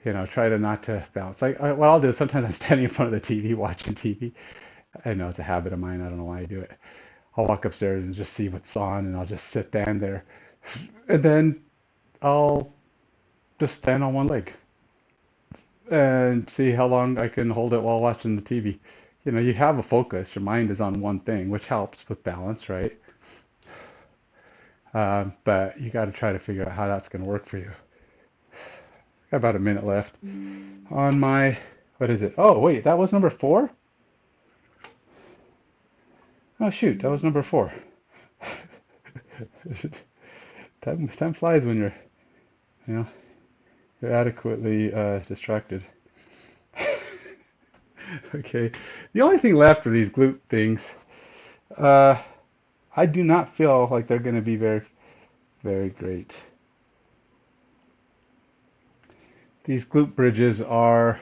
Speaker 1: Try to not to balance. Like what I'll do is sometimes I'm standing in front of the TV watching TV. I know it's a habit of mine. I don't know why I do it. I'll walk upstairs and just see what's on, and I'll just sit down there, and then I'll just stand on one leg and see how long I can hold it while watching the TV. You have a focus. Your mind is on one thing, which helps with balance, right? But you got to try to figure out how that's going to work for you. Got about a minute left on my, what is it? Oh, wait, that was number 4? Oh, shoot, that was number 4. Time flies when you know, you're adequately distracted. Okay, the only thing left are these glute things. Uh, I do not feel like they're going to be very, very great. These glute bridges are,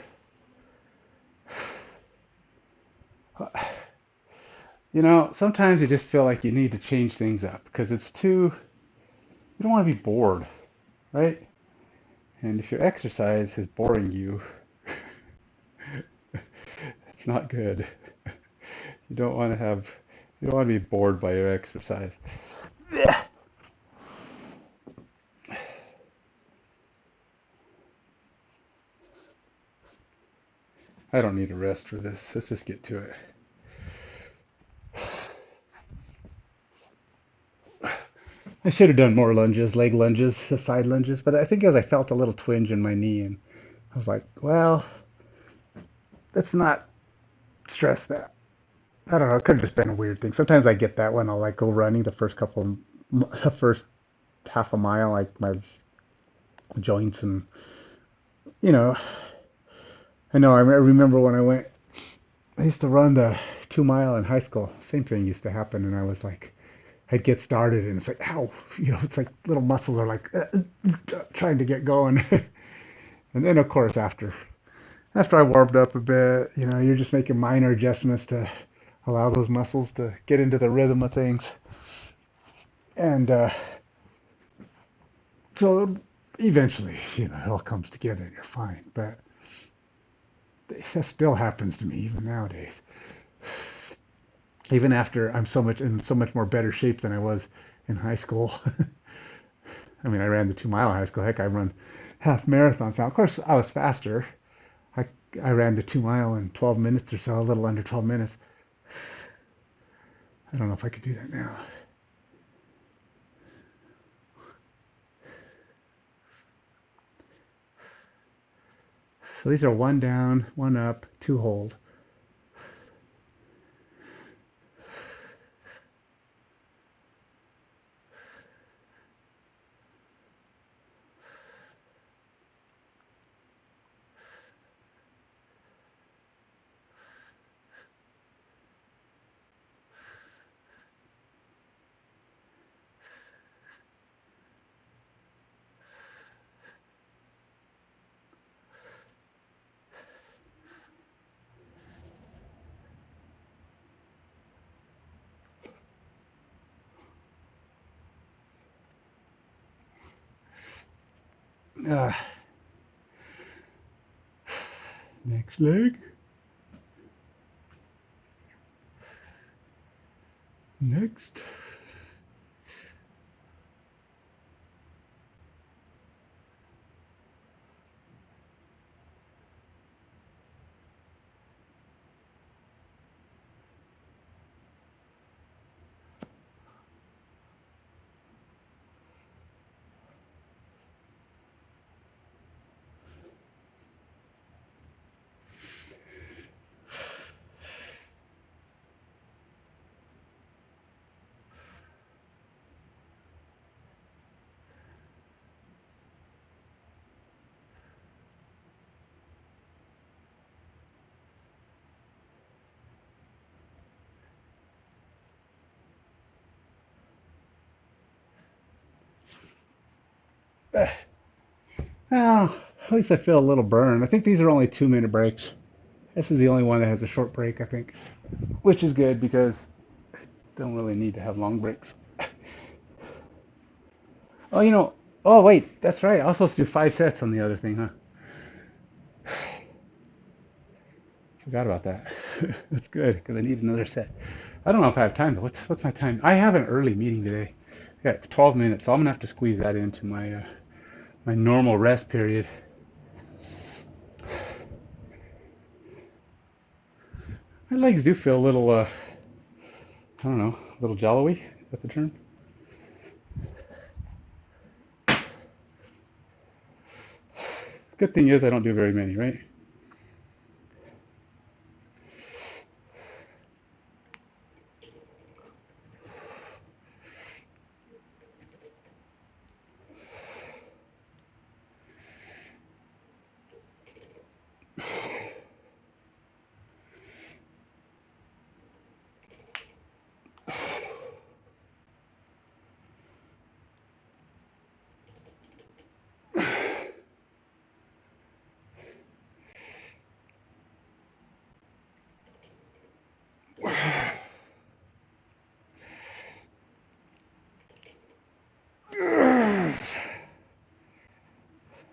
Speaker 1: sometimes you just feel like you need to change things up because you don't want to be bored, right? And if your exercise is boring you, it's not good. You don't want to be bored by your exercise. I don't need a rest for this. Let's just get to it. I should have done more lunges, leg lunges, side lunges, but I think as I felt a little twinge in my knee, and I was like, well, let's not stress that. I don't know. It could have just been a weird thing. Sometimes I get that when I'll like go running the first half a mile, like my joints and you know, I know. I remember when I used to run the 2 mile in high school. Same thing used to happen, and I was like, I'd get started, and it's like, ow, it's like little muscles are like trying to get going. And then, of course, after I warmed up a bit, you're just making minor adjustments to allow those muscles to get into the rhythm of things. And so eventually, it all comes together and you're fine. But that still happens to me even nowadays. Even after I'm in so much more better shape than I was in high school. I mean, I ran the 2 mile in high school. Heck, I run half marathons now. Of course, I was faster. I, I ran the 2 mile in 12 minutes or so, a little under 12 minutes. I don't know if I could do that now. So these are 1 down, 1 up, 2 hold. Uh, Next leg. Next. Well, at least I feel a little burn. I think these are only 2 minute breaks. This is the only one that has a short break, I think, which is good because I don't really need to have long breaks. Oh, oh wait, that's right. I was supposed to do 5 sets on the other thing, huh? Forgot about that. That's good because I need another set. I don't know if I have time though. What's my time? I have an early meeting today. Yeah, 12 minutes, so I'm gonna have to squeeze that into my normal rest period. My legs do feel a little, I don't know, a little jolly. Is that the term? Good thing is I don't do very many, right?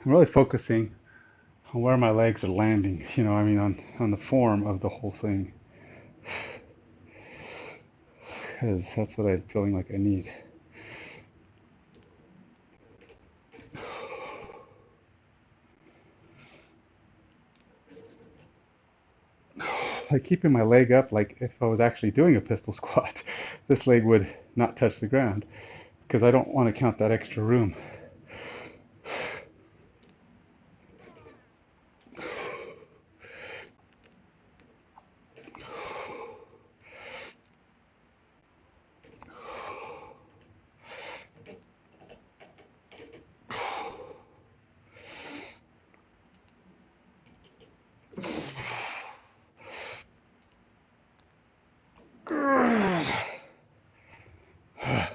Speaker 1: I'm really focusing on where my legs are landing. I mean, on the form of the whole thing, because that's what I'm feeling like I need. Like keeping my leg up, like if I was actually doing a pistol squat, this leg would not touch the ground because I don't want to count that extra room.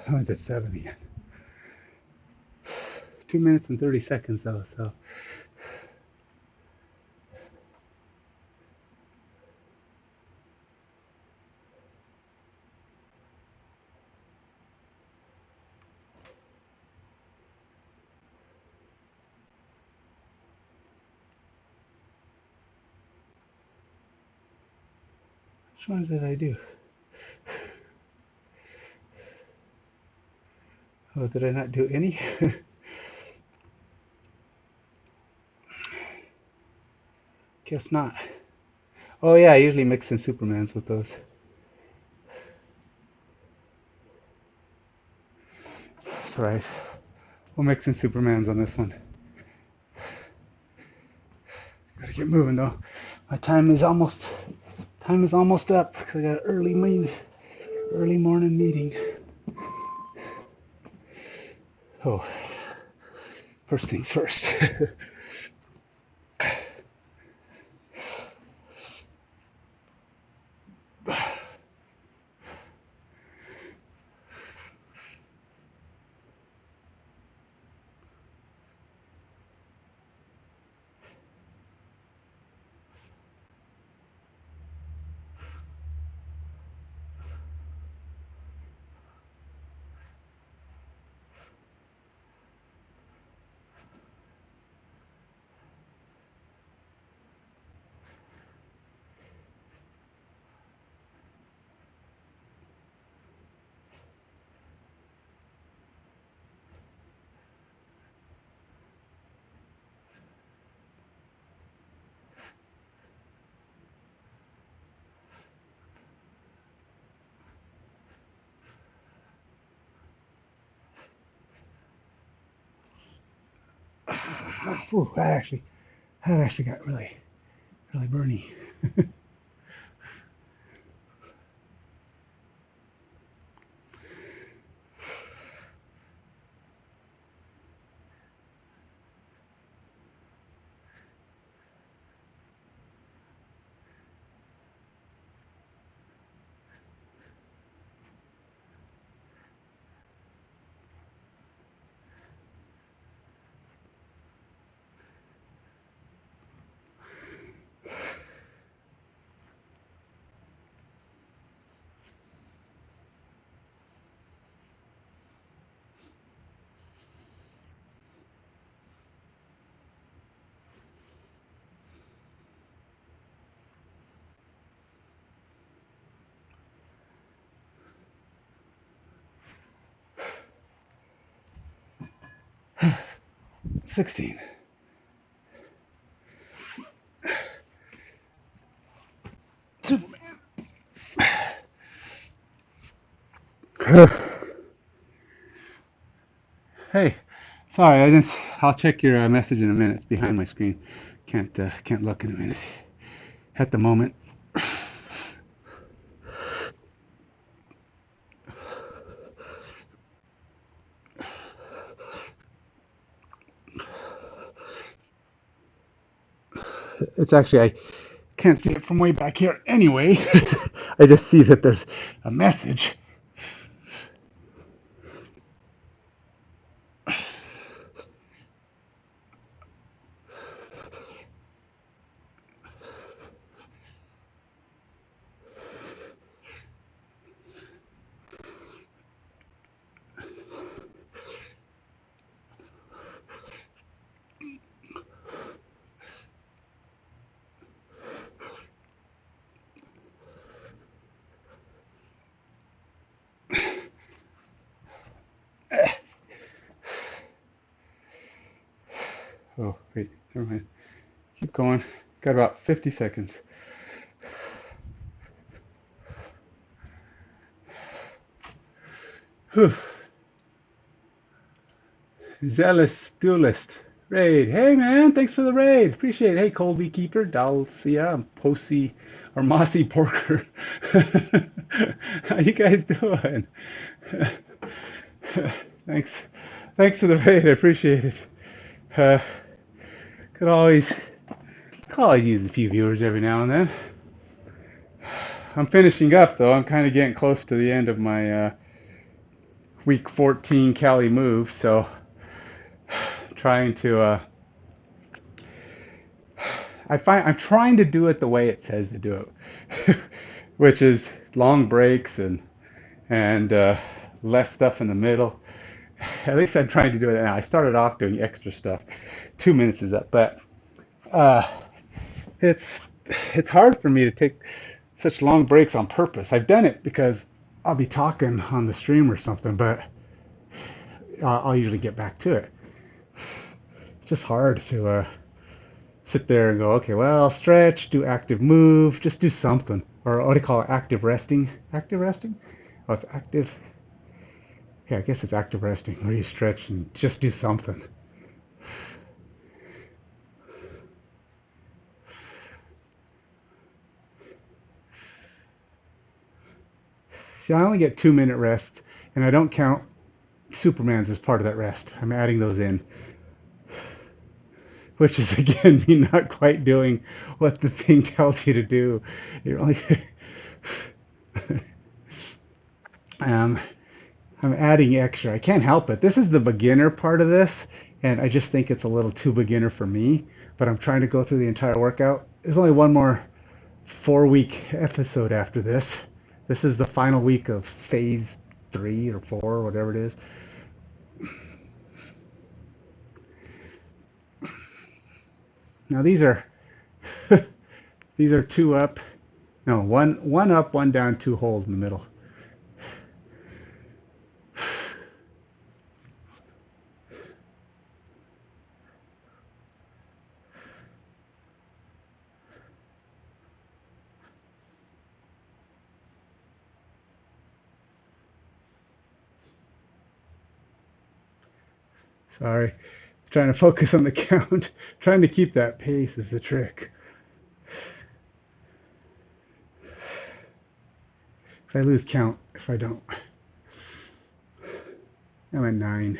Speaker 1: I did 7 again. 2 minutes and 30 seconds though, so Which ones did I do? Oh, did I not do any? Guess not. Oh yeah, I usually mix in Supermans with those. That's right. We'll mix in Supermans on this one. Gotta get moving though. My time is almost up because I got an early morning meeting. Oh, first things first. 'That actually got really burny. 16. Superman. Hey, sorry, I'll check your message in a minute. It's behind my screen. Can't look in a minute. At the moment. It's actually, I can't see it from way back here anyway. I just see that there's a message. Oh, wait, never mind. Keep going. Got about 50 seconds. Whew. Zealous Duelist. Raid. Hey man, thanks for the raid. Appreciate it. Hey Colby Keeper, Dalcia, Posey, or Mossy Porker. How you guys doing? Thanks. Thanks for the raid. I appreciate it. Uh, could always use a few viewers every now and then. I'm finishing up though. I'm kind of getting close to the end of my week 14 Cali Move, so trying to I'm trying to do it the way it says to do it, which is long breaks and less stuff in the middle. At least I'm trying to do it now. I started off doing extra stuff. 2 minutes is up, but uh, it's hard for me to take such long breaks on purpose. I've done it because I'll be talking on the stream or something, but I'll usually get back to it. It's just hard to sit there and go, okay, well, stretch, do active move, just do something. Or what do you call it? Active resting? Active resting? Oh, it's active. Yeah, I guess it's active resting, where you stretch and just do something. See, I only get 2 minute rest, and I don't count Superman's as part of that rest. I'm adding those in, which is again me not quite doing what the thing tells you to do. You're only um, I'm adding extra. I can't help it. This is the beginner part of this, and I just think it's a little too beginner for me. But I'm trying to go through the entire workout. There's only one more 4 week episode after this. This is the final week of phase 3 or 4, or whatever it is. Now these are these are two up. No, one up, one down, two hold in the middle. Sorry, trying to focus on the count. Trying to keep that pace is the trick. If I lose count, if I don't, I'm at 9.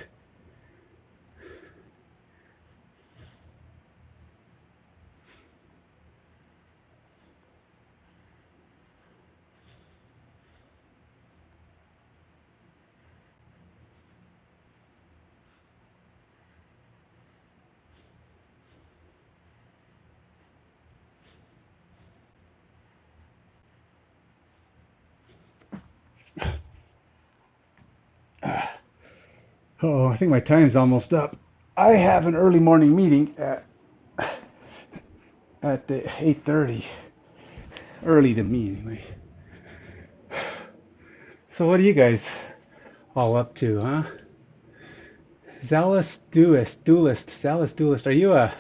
Speaker 1: Oh, I think my time's almost up. I have an early morning meeting at 8:30. Early to me, anyway. So what are you guys all up to, huh? Zealous Duelist. Are you a? I'll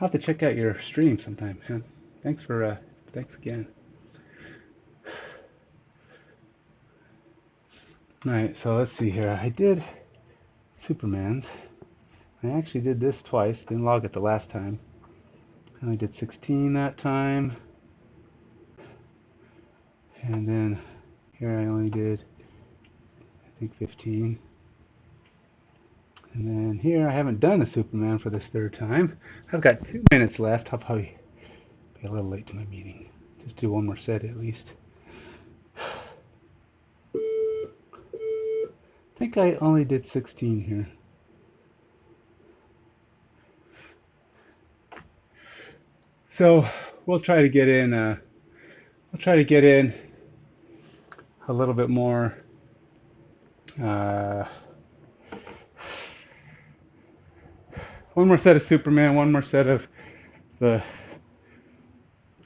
Speaker 1: have to check out your stream sometime, man. Thanks again. All right, so let's see here. I did Superman's. I actually did this twice. Didn't log it the last time. I only did 16 that time. And then here I only did, I think, 15. And then here I haven't done a Superman for this third time. I've got 2 minutes left. I'll probably be a little late to my meeting. Just do one more set at least. I think I only did 16 here. So we'll try to get in. We'll try to get in a little bit more. Uh, one more set of Superman. One more set of the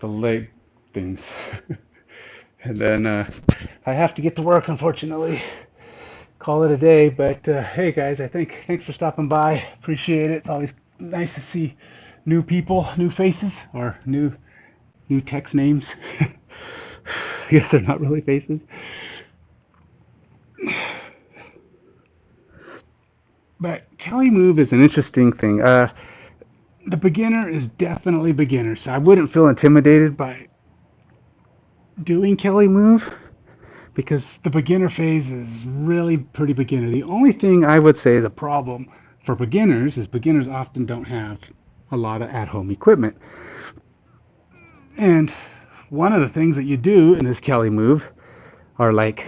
Speaker 1: leg things, and then I have to get to work, unfortunately. Call it a day. But hey, guys, I think thanks for stopping by. Appreciate it. It's always nice to see new people, new faces, or new text names. I guess they're not really faces. But Cali Move is an interesting thing. The beginner is definitely beginner, so I wouldn't feel intimidated by doing Cali Move because the beginner phase is really pretty beginner. The only thing I would say is a problem for beginners is beginners often don't have a lot of at-home equipment. And one of the things that you do in this Cali Move are like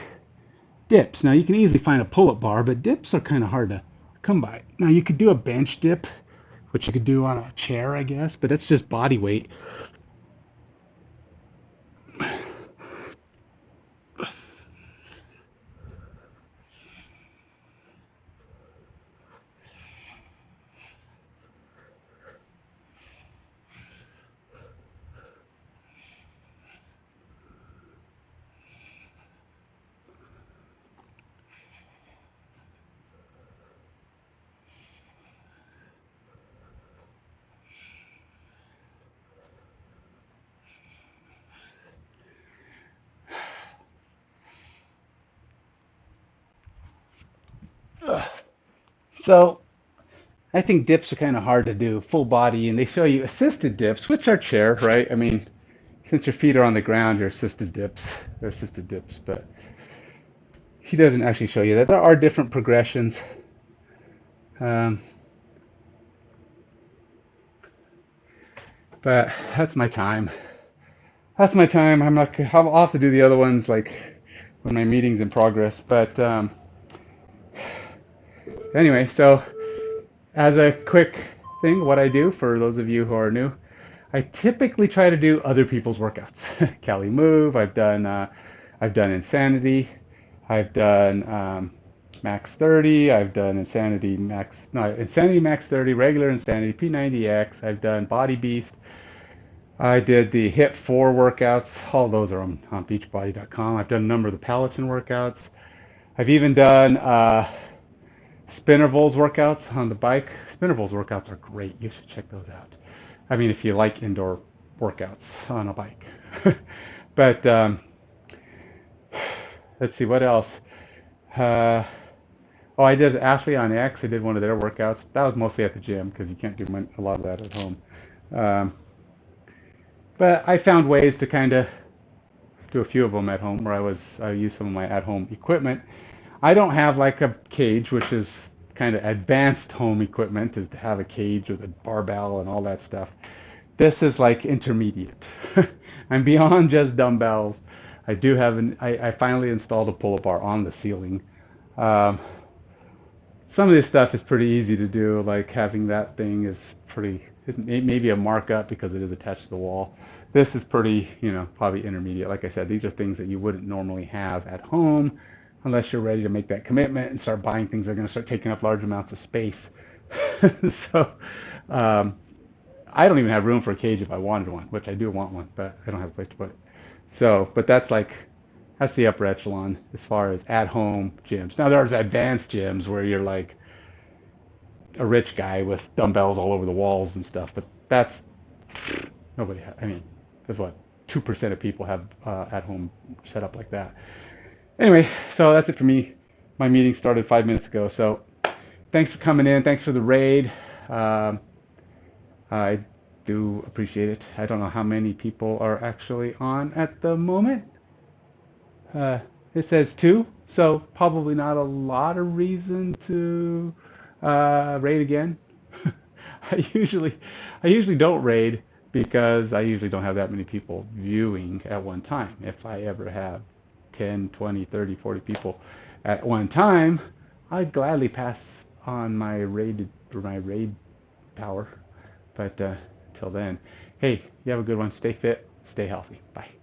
Speaker 1: dips. Now you can easily find a pull-up bar, but dips are kind of hard to come by. Now you could do a bench dip, which you could do on a chair, I guess, but it's just body weight. So I think dips are kind of hard to do full body, and they show you assisted dips, which are chair, right? I mean, since your feet are on the ground, your assisted dips. They're assisted dips, but he doesn't actually show you that. There are different progressions. Um, but that's my time. That's my time. I'll have to do the other ones like when my meeting's in progress. But anyway, so as a quick thing, what I do for those of you who are new, I typically try to do other people's workouts. Cali Move. I've done Insanity. I've done Max 30. I've done Insanity Max 30, regular Insanity P90X. I've done Body Beast. I did the Hit 4 workouts. All those are on beachbody.com. I've done a number of the Peloton workouts. I've even done Spinnervol's workouts on the bike. Spinnervol's workouts are great. You should check those out. I mean, if you like indoor workouts on a bike. But let's see, what else? Uh, oh, I did Ashley on X. I did one of their workouts. That was mostly at the gym because you can't do a lot of that at home. Um, but I found ways to kind of do a few of them at home where I used some of my at-home equipment. I don't have like a cage, which is kind of advanced home equipment, is to have a cage with a barbell and all that stuff. This is like intermediate. I'm beyond just dumbbells. I finally installed a pull-up bar on the ceiling. Um, some of this stuff is pretty easy to do, like having that thing is it may be a markup because it is attached to the wall. This is pretty, probably intermediate. Like I said, these are things that you wouldn't normally have at home unless you're ready to make that commitment and start buying things that are going to start taking up large amounts of space. So, um, I don't even have room for a cage if I wanted one, which I do want one, but I don't have a place to put it. So, but that's the upper echelon as far as at-home gyms. Now there's advanced gyms where you're like a rich guy with dumbbells all over the walls and stuff, but that's I mean, that's what 2% of people have at-home setup like that. Anyway, so that's it for me. My meeting started 5 minutes ago, so thanks for coming in. Thanks for the raid. Um, I do appreciate it. I don't know how many people are actually on at the moment. Uh, it says two, so probably not a lot of reason to raid again. I usually, I usually don't raid because I usually don't have that many people viewing at one time. If I ever have 10, 20, 30, 40 people at one time, I'd gladly pass on my raid power. But till then, hey, you have a good one. Stay fit, stay healthy. Bye.